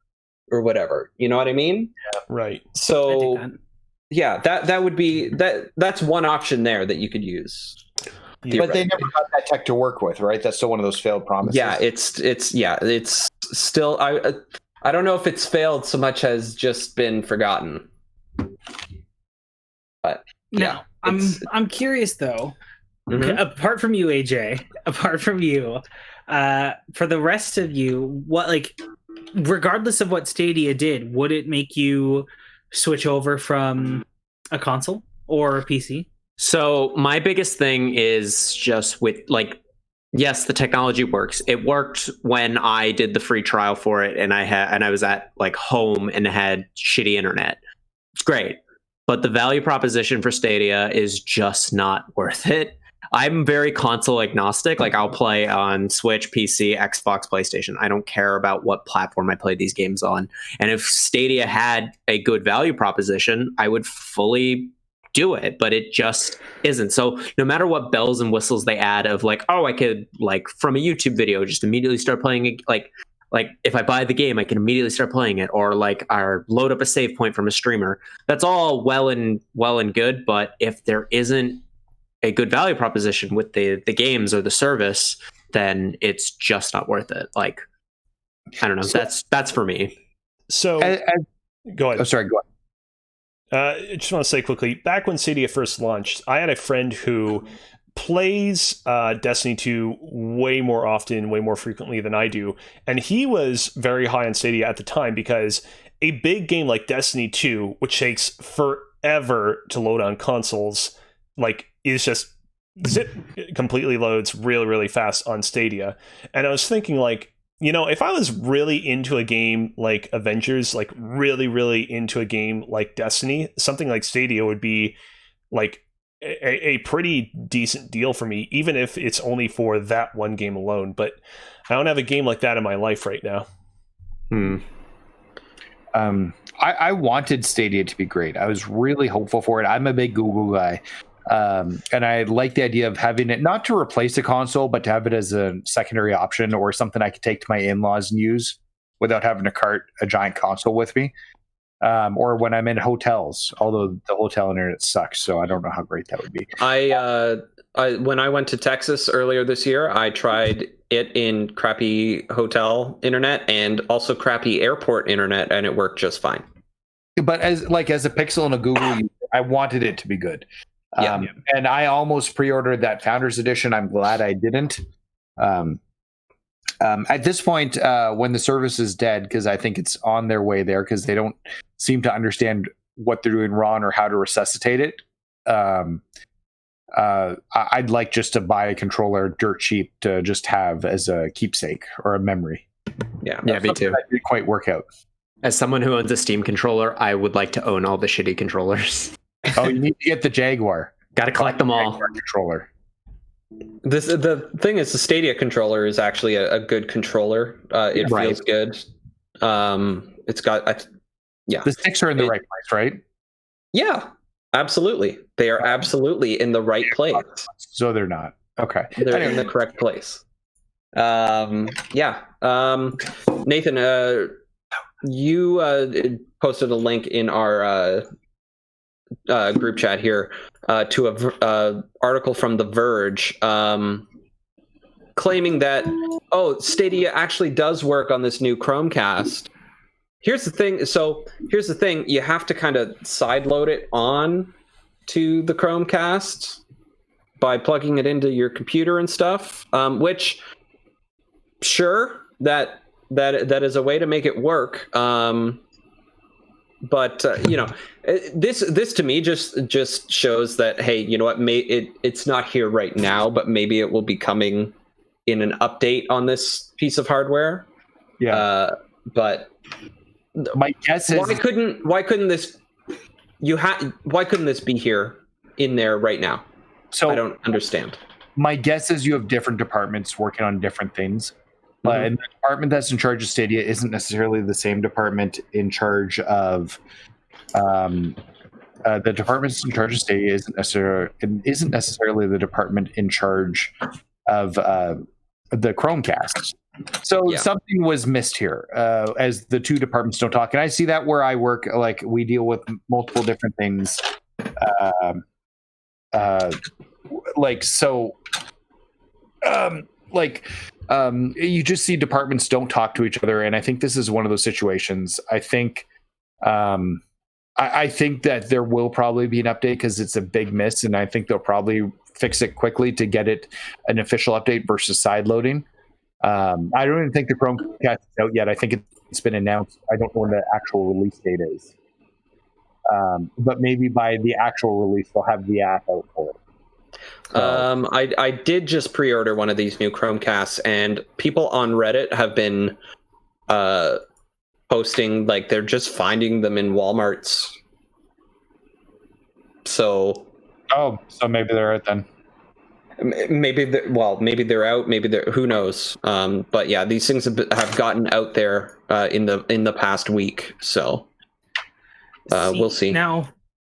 or whatever. You know what I mean? Right. So yeah, that would be that's one option there that you could use. But they never got that tech to work with, right? That's still one of those failed promises. Yeah, it's still, I don't know if it's failed so much as just been forgotten. But no, I'm curious though. Mm-hmm. Apart from you, AJ, for the rest of you, what, like, regardless of what Stadia did, would it make you switch over from a console or a PC? So my biggest thing is just with, like, yes, the technology works. It worked when I did the free trial for it, and I was at like home and had shitty internet. It's great, but the value proposition for Stadia is just not worth it. I'm very console agnostic. Like, I'll play on Switch, PC, Xbox, PlayStation. I don't care about what platform I play these games on. And if Stadia had a good value proposition, I would fully do it, but it just isn't. So no matter what bells and whistles they add of like, oh, I could, like, from a YouTube video just immediately start playing it, like if I buy the game, I can immediately start playing it, or like or load up a save point from a streamer. That's all well and good, but if there isn't a good value proposition with the games or the service, then it's just not worth it. Like, I don't know. So, that's for me. So go ahead. Oh, sorry, go ahead. I just want to say quickly, back when Stadia first launched, I had a friend who plays Destiny 2 way more often, way more frequently than I do. And he was very high on Stadia at the time because a big game like Destiny 2, which takes forever to load on consoles, like, is just zip, completely loads really, really fast on Stadia. And I was thinking, like, you know, if I was really into a game like Avengers, like really, really into a game like Destiny, something like Stadia would be like a pretty decent deal for me, even if it's only for that one game alone. But I don't have a game like that in my life right now. I wanted Stadia to be great. I was really hopeful for it. I'm a big Google guy. And I like the idea of having it not to replace a console, but to have it as a secondary option or something I could take to my in-laws and use without having to cart a giant console with me. Or when I'm in hotels, although the hotel internet sucks, so I don't know how great that would be. When I went to Texas earlier this year, I tried it in crappy hotel internet and also crappy airport internet, and it worked just fine. But as a Pixel and a Google user, I wanted it to be good. And I almost pre-ordered that Founders Edition. I'm glad I didn't. At this point, when the service is dead, because I think it's on their way there, because they don't seem to understand what they're doing wrong or how to resuscitate it. I'd like just to buy a controller dirt cheap to just have as a keepsake or a memory. Yeah, me too. That didn't quite work out. As someone who owns a Steam controller, I would like to own all the shitty controllers. Oh, you need to get the Jaguar. Got to collect them all. Controller. The thing is, the Stadia controller is actually a good controller. It feels good. It's got, The sticks are in the right place, right? Yeah, absolutely. They are absolutely in the right place. So they're not. Okay. They're in the correct place. Yeah. Nathan, you posted a link in our group chat here to a article from The Verge claiming that Stadia actually does work on this new Chromecast. Here's the thing. You have to kind of sideload it on to the Chromecast by plugging it into your computer and stuff. Which, sure, that is a way to make it work. But this to me just shows that, hey, you know what? It's not here right now, but maybe it will be coming in an update on this piece of hardware. Yeah. But my guess is why couldn't this be here in there right now? So I don't understand. My guess is you have different departments working on different things. And the department that's in charge of Stadia isn't necessarily the same department in charge of the departments in charge of Stadia isn't necessarily the department in charge of the Chromecast. So something was missed here, as the two departments don't talk. And I see that where I work, like we deal with multiple different things. You just see departments don't talk to each other, and I think this is one of those situations. I think that there will probably be an update because it's a big miss, and I think they'll probably fix it quickly to get it an official update versus side loading. I don't even think the Chromecast is out yet. I think it's been announced. I don't know when the actual release date is, but maybe by the actual release they'll have the app out for it. I did just pre-order one of these new Chromecasts, and people on Reddit have been posting like they're just finding them in Walmarts. So maybe they're out then. Maybe they're out. Maybe they're, who knows? But yeah, these things have gotten out there in the past week. So we'll see. Now,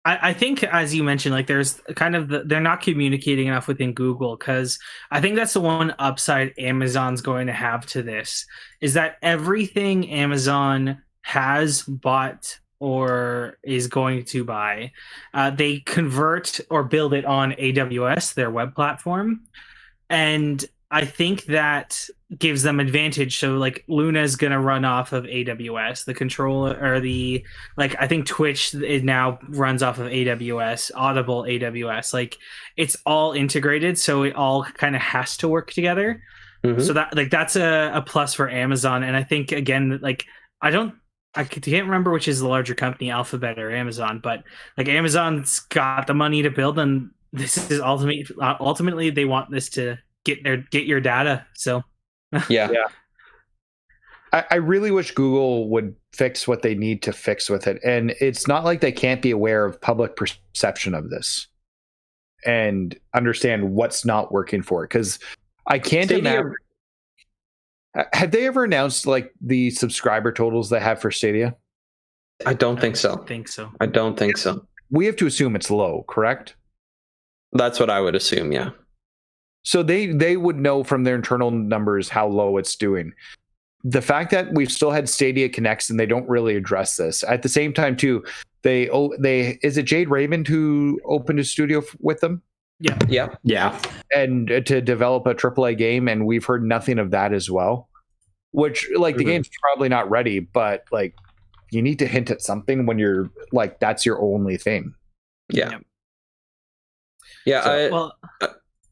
I think, as you mentioned, like there's kind of they're not communicating enough within Google, because I think that's the one upside Amazon's going to have to this, is that everything Amazon has bought or is going to buy, they convert or build it on AWS, their web platform. And I think that gives them advantage. So like Luna's going to run off of AWS, the controller, or I think Twitch now runs off of AWS, Audible AWS. Like it's all integrated. So it all kind of has to work together. Mm-hmm. So that's a plus for Amazon. And I think, again, like I can't remember which is the larger company, Alphabet or Amazon, but like Amazon's got the money to build, and this is ultimately they want this to get your data. So yeah. I really wish Google would fix what they need to fix with it. And it's not like they can't be aware of public perception of this and understand what's not working for it. Because I can't imagine. Have they ever announced like the subscriber totals they have for Stadia? I don't think so. I don't think so. We have to assume it's low, correct? That's what I would assume, yeah. So they would know from their internal numbers how low it's doing. The fact that we've still had Stadia Connects and they don't really address this. At the same time, too, they is it Jade Raymond who opened a studio with them? Yeah. And to develop a AAA game, and we've heard nothing of that as well. Which, like, the game's probably not ready, but like, you need to hint at something when you're like, that's your only thing. Yeah. Go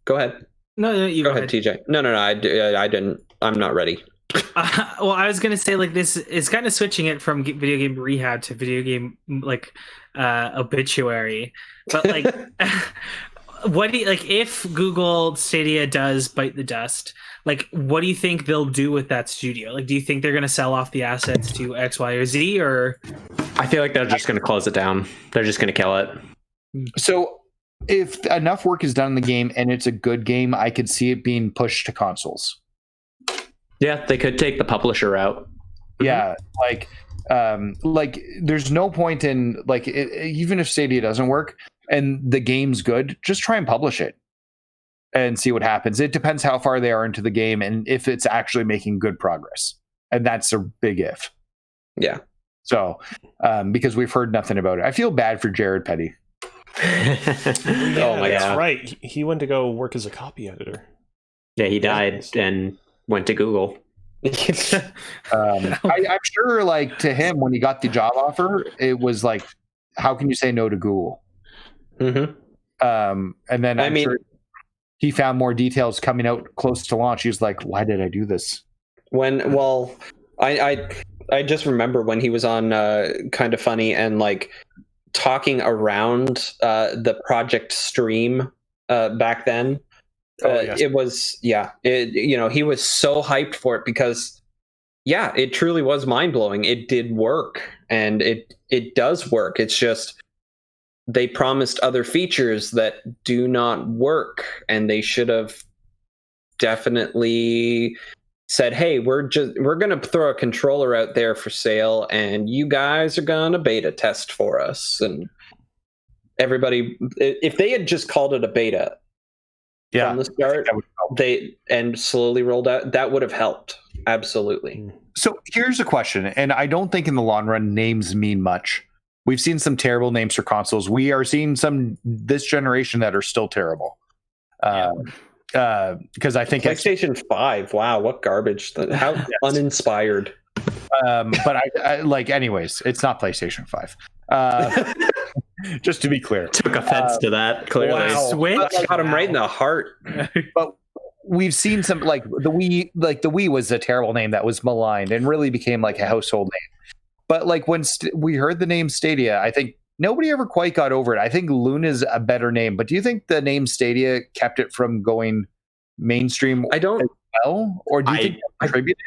ahead. No, you go ahead, TJ. No, I didn't. I'm not ready. Well, I was gonna say, like, this is kind of switching it from video game rehab to video game obituary, but like. What do you, like, if Google Stadia does bite the dust, like, what do you think they'll do with that studio? Like, do you think they're going to sell off the assets to X, Y, or Z, or? I feel like they're just going to close it down. They're just going to kill it. So if enough work is done in the game and it's a good game, I could see it being pushed to consoles. Yeah, they could take the publisher out. Yeah, like there's no point in, like, even if Stadia doesn't work and the game's good, just try and publish it. and see what happens. It depends how far they are into the game and if it's actually making good progress. And that's a big if. Yeah. So, because we've heard nothing about it. I feel bad for Jared Petty. Oh my God. Right. He went to go work as a copy editor. Yeah, he died and went to Google. I'm sure, like, to him, when he got the job offer, it was like, how can you say no to Google? Mm-hmm. And then I'm sure he found more details coming out close to launch. He was like, why did I do this? I just remember when he was on Kind of Funny and like talking around the project stream back then. Yes. It was, he was so hyped for it because, it truly was mind blowing. It did work, and it does work. It's just they promised other features that do not work, and they should have definitely said, "Hey, we're going to throw a controller out there for sale, and you guys are going to beta test for us." And everybody, if they had just called it a beta. From the start, they slowly rolled out. That would have helped. Absolutely. So here's a question, and I don't think in the long run names mean much. We've seen some terrible names for consoles. We are seeing some this generation that are still terrible. Because I think PlayStation 5. Wow, what garbage! How uninspired. But I like, anyways, it's not PlayStation 5. Just to be clear, took offense to that. Clearly, wow. Switch got him right in the heart. But we've seen some, like the Wii. Like the Wii was a terrible name that was maligned and really became like a household name. But like when we heard the name Stadia, I think nobody ever quite got over it. I think Luna's a better name. But do you think the name Stadia kept it from going mainstream? I don't. As well, or do you think that contributed?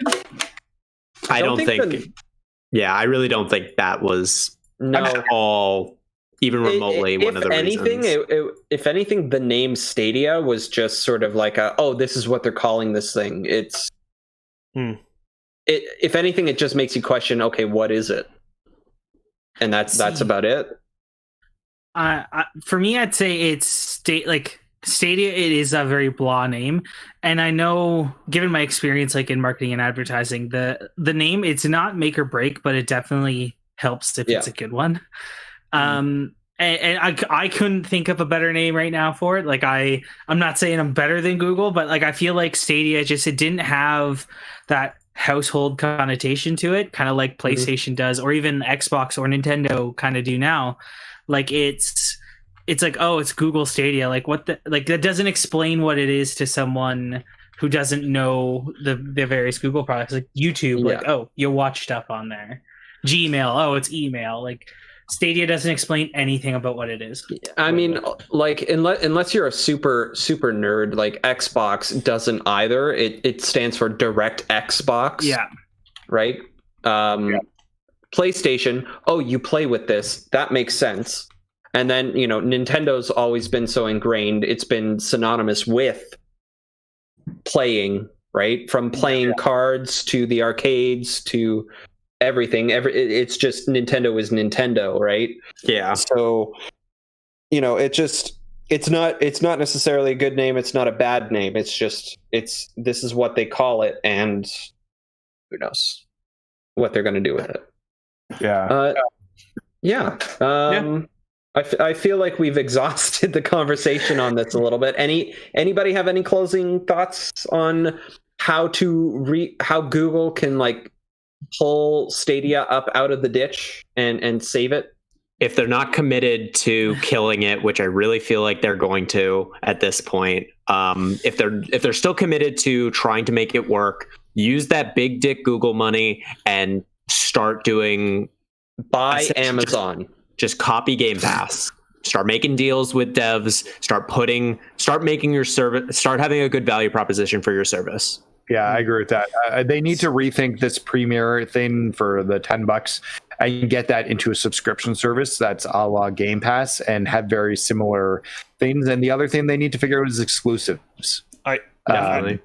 I don't think. I really don't think that was at all. Even remotely, one of the reasons. If anything, the name Stadia was just sort of like this is what they're calling this thing. It's if anything, it just makes you question, okay, what is it? And that's about it. For me, I'd say it's Stadia. It is a very blah name, and I know, given my experience, like in marketing and advertising, the name, it's not make or break, but it definitely helps if it's a good one. And I couldn't think of a better name right now for it. Like I'm not saying I'm better than Google, but like I feel like Stadia it didn't have that household connotation to it, kind of like PlayStation does, or even Xbox or Nintendo kind of do now. Like it's like, oh, it's Google Stadia. Like that doesn't explain what it is to someone who doesn't know the various Google products, like YouTube. Like, oh, you watch stuff on there. Gmail, oh, it's email. Like Stadia doesn't explain anything about what it is. I mean, like unless you're a super nerd, like Xbox doesn't either. It stands for Direct Xbox. Yeah. Right. PlayStation. Oh, you play with this. That makes sense. And then Nintendo's always been so ingrained. It's been synonymous with playing. Right, from playing cards to the arcades to everything. It's just Nintendo is Nintendo, right? Yeah. So it's not necessarily a good name, it's not a bad name, it's just this is what they call it, and who knows what they're going to do with it. I feel like we've exhausted the conversation on this a little bit. Anybody have any closing thoughts on how Google can like pull Stadia up out of the ditch and save it? If they're not committed to killing it, which I really feel like they're going to at this point, if they're still committed to trying to make it work, use that big dick Google money and start doing Amazon. Just copy Game Pass. Start making deals with devs. Start making your service. Start having a good value proposition for your service. Yeah, I agree with that. They need to rethink this Premier thing for the $10 and get that into a subscription service that's a la Game Pass and have very similar things. And the other thing they need to figure out is exclusives. Definitely.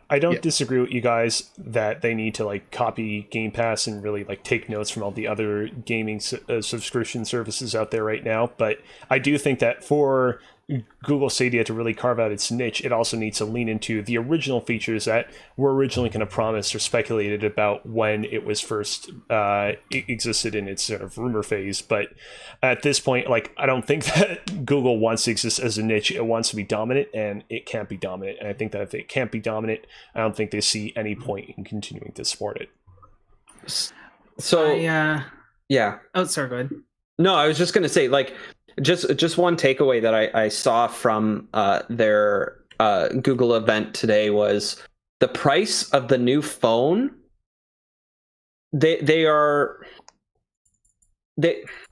I don't disagree with you guys that they need to like copy Game Pass and really like take notes from all the other gaming subscription services out there right now. But I do think that for Google Stadia to really carve out its niche, it also needs to lean into the original features that were originally kind of promised or speculated about when it was first existed in its sort of rumor phase. But at this point, like, I don't think that Google wants to exist as a niche. It wants to be dominant, and it can't be dominant. And I think that if it can't be dominant, I don't think they see any point in continuing to support it. So yeah. Oh, sorry, go ahead. No, I was just going to say, like, just one takeaway that I saw from their Google event today was the price of the new phone. The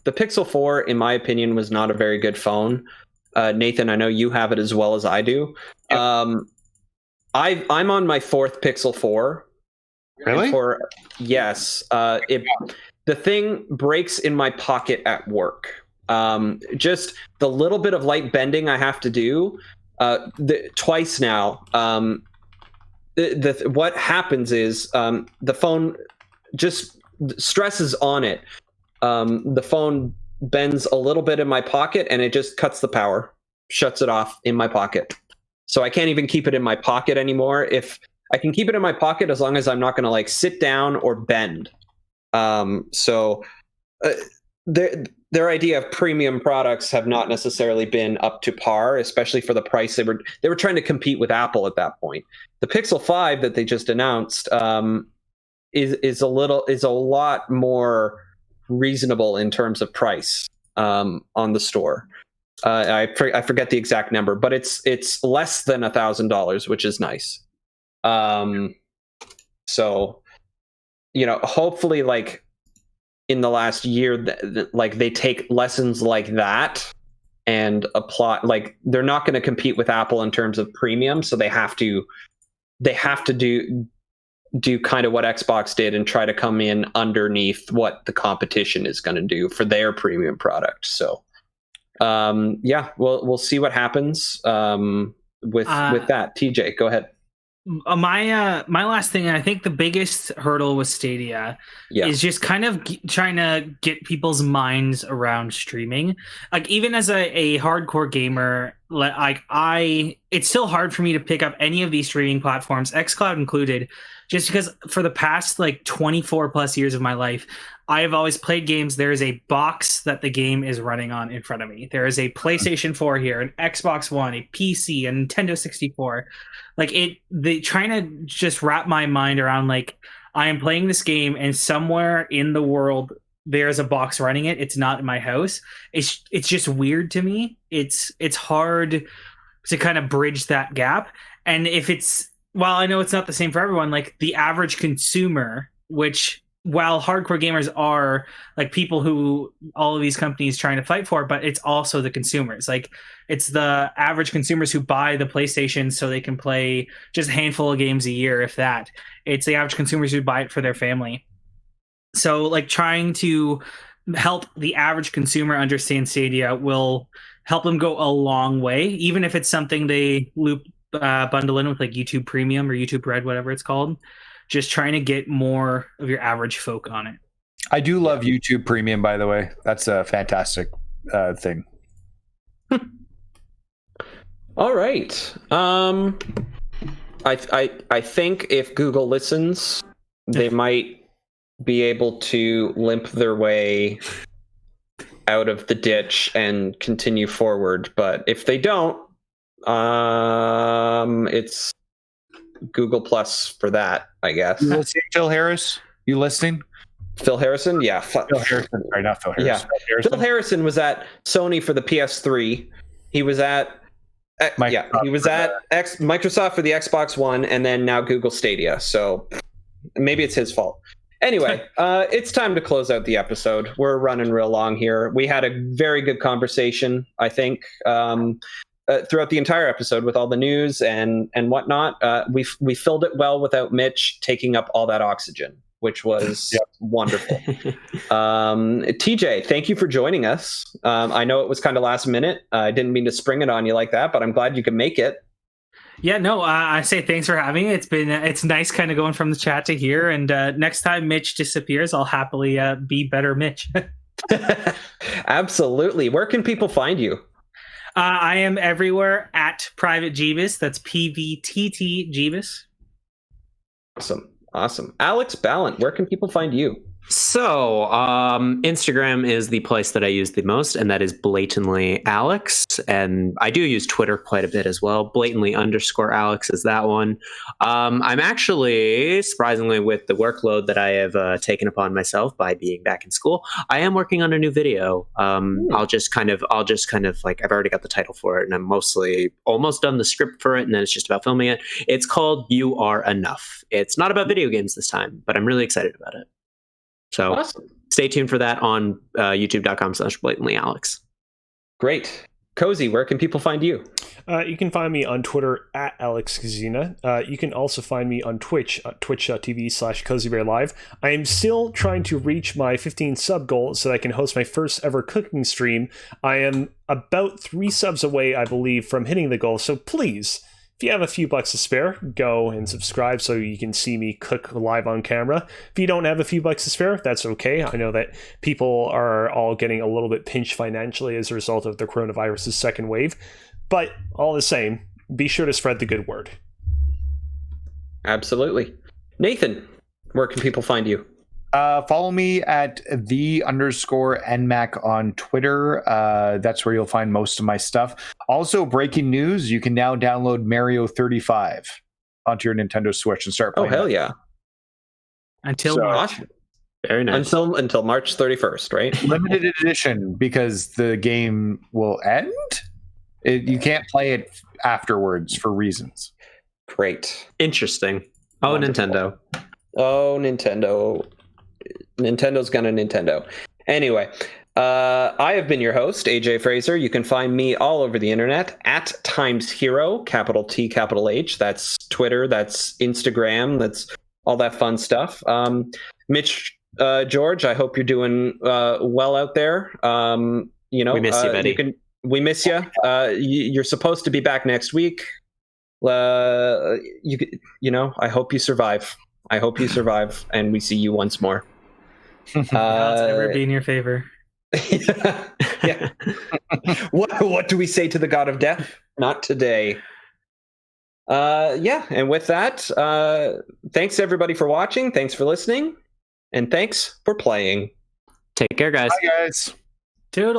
Pixel 4, in my opinion, was not a very good phone. Nathan, I know you have it as well as I do. Yep. I'm on my 4th Pixel 4. Really? Yes. The thing breaks in my pocket at work. Just the little bit of light bending I have to do twice now. What happens is the phone just stresses on it. The phone bends a little bit in my pocket and it just cuts the power, shuts it off in my pocket. So I can't even keep it in my pocket anymore. If I can keep it in my pocket as long as I'm not going to like sit down or bend. Their idea of premium products have not necessarily been up to par, especially for the price they were trying to compete with Apple at that point. The Pixel 5 that they just announced is a lot more reasonable in terms of price on the store. I forget the exact number, but it's less than $1,000, which is nice. So, hopefully, like, in the last year, like, they take lessons like that and apply. Like, they're not going to compete with Apple in terms of premium, so they have to do kind of what Xbox did and try to come in underneath what the competition is going to do for their premium product. So we'll see what happens with that. TJ, go ahead. My last thing, and I think the biggest hurdle with Stadia is just kind of trying to get people's minds around streaming. Like, even as a hardcore gamer, like it's still hard for me to pick up any of these streaming platforms, xCloud included, just because for the past like 24 plus years of my life, I have always played games. There is a box that the game is running on in front of me. There is a PlayStation 4 here, an Xbox One, a PC, a Nintendo 64. Like, they trying to just wrap my mind around, like, I am playing this game and somewhere in the world there's a box running it. It's not in my house. It's just weird to me. It's hard to kind of bridge that gap. And while I know it's not the same for everyone, like, the average consumer, which, while hardcore gamers are like people who all of these companies trying to fight for, but it's also the consumers. Like, it's the average consumers who buy the PlayStation so they can play just a handful of games a year, if that. It's the average consumers who buy it for their family. So, like, trying to help the average consumer understand Stadia will help them go a long way, even if it's something they bundle in with, like, YouTube Premium or YouTube Red, whatever it's called. Just trying to get more of your average folk on it. I do love YouTube Premium, by the way. That's a fantastic thing. All right. I think if Google listens, they might be able to limp their way out of the ditch and continue forward. But if they don't, it's Google Plus for that, I guess. You listening, Phil Harris? You listening? Phil Harrison? Yeah. Phil Harrison. Sorry, not Phil Harris. Yeah. Phil Harrison was at Sony for the PS3. He was at Microsoft for the Xbox One, and then now Google Stadia. So maybe it's his fault. Anyway, it's time to close out the episode. We're running real long here. We had a very good conversation, I think, throughout the entire episode with all the news and whatnot. We filled it well without Mitch taking up all that oxygen, which was wonderful. TJ, thank you for joining us. I know it was kind of last minute. I didn't mean to spring it on you like that, but I'm glad you could make it. Yeah, no, I say thanks for having it. It's nice kind of going from the chat to here. And next time Mitch disappears, I'll happily be better Mitch. Absolutely. Where can people find you? I am everywhere at Pvtt Jebus. That's Pvtt Jebus. Awesome. Alex Ballant, where can people find you? So, Instagram is the place that I use the most, and that is blatantly Alex. And I do use Twitter quite a bit as well. Blatantly_Alex is that one. I'm actually, surprisingly, with the workload that I have taken upon myself by being back in school, I am working on a new video. I'll just kind of like, I've already got the title for it, and I'm mostly almost done the script for it, and then it's just about filming it. It's called You Are Enough. It's not about video games this time, but I'm really excited about it. So awesome. Stay tuned for that on youtube.com/blatantlyalex. Great. Cozy, where can people find you? You can find me on Twitter at AlexKazina. You can also find me on Twitch at twitch.tv/CozyBearLive. I am still trying to reach my 15 sub goal so that I can host my first ever cooking stream. I am about 3 subs away, I believe, from hitting the goal. So please, if you have a few bucks to spare, go and subscribe so you can see me cook live on camera. If you don't have a few bucks to spare, that's okay. I know that people are all getting a little bit pinched financially as a result of the coronavirus's second wave. But all the same, be sure to spread the good word. Absolutely. Nathan, where can people find you? Follow me at _NMAC on Twitter. That's where you'll find most of my stuff. Also, breaking news, you can now download Mario 35 onto your Nintendo Switch and start playing. Oh, hell yeah. Until March. Very nice. Until March 31st, right? Limited edition, because the game will end. You can't play it afterwards for reasons. Great. Interesting. Oh, wonderful. Nintendo. Oh, Nintendo. Nintendo's gonna Nintendo. Anyway, I have been your host, AJ Fraser. You can find me all over the internet at TimesHero, capital T, capital H. That's Twitter, that's Instagram, that's all that fun stuff. Mitch, George, I hope you're doing well out there. We miss you, buddy. We miss you. You're supposed to be back next week. I hope you survive. I hope you survive, and we see you once more. I'll never be in your favor. Yeah. What do we say to the god of death? Not today. And with that, thanks everybody for watching. Thanks for listening, and thanks for playing. Take care, guys. Bye, guys. Toodle.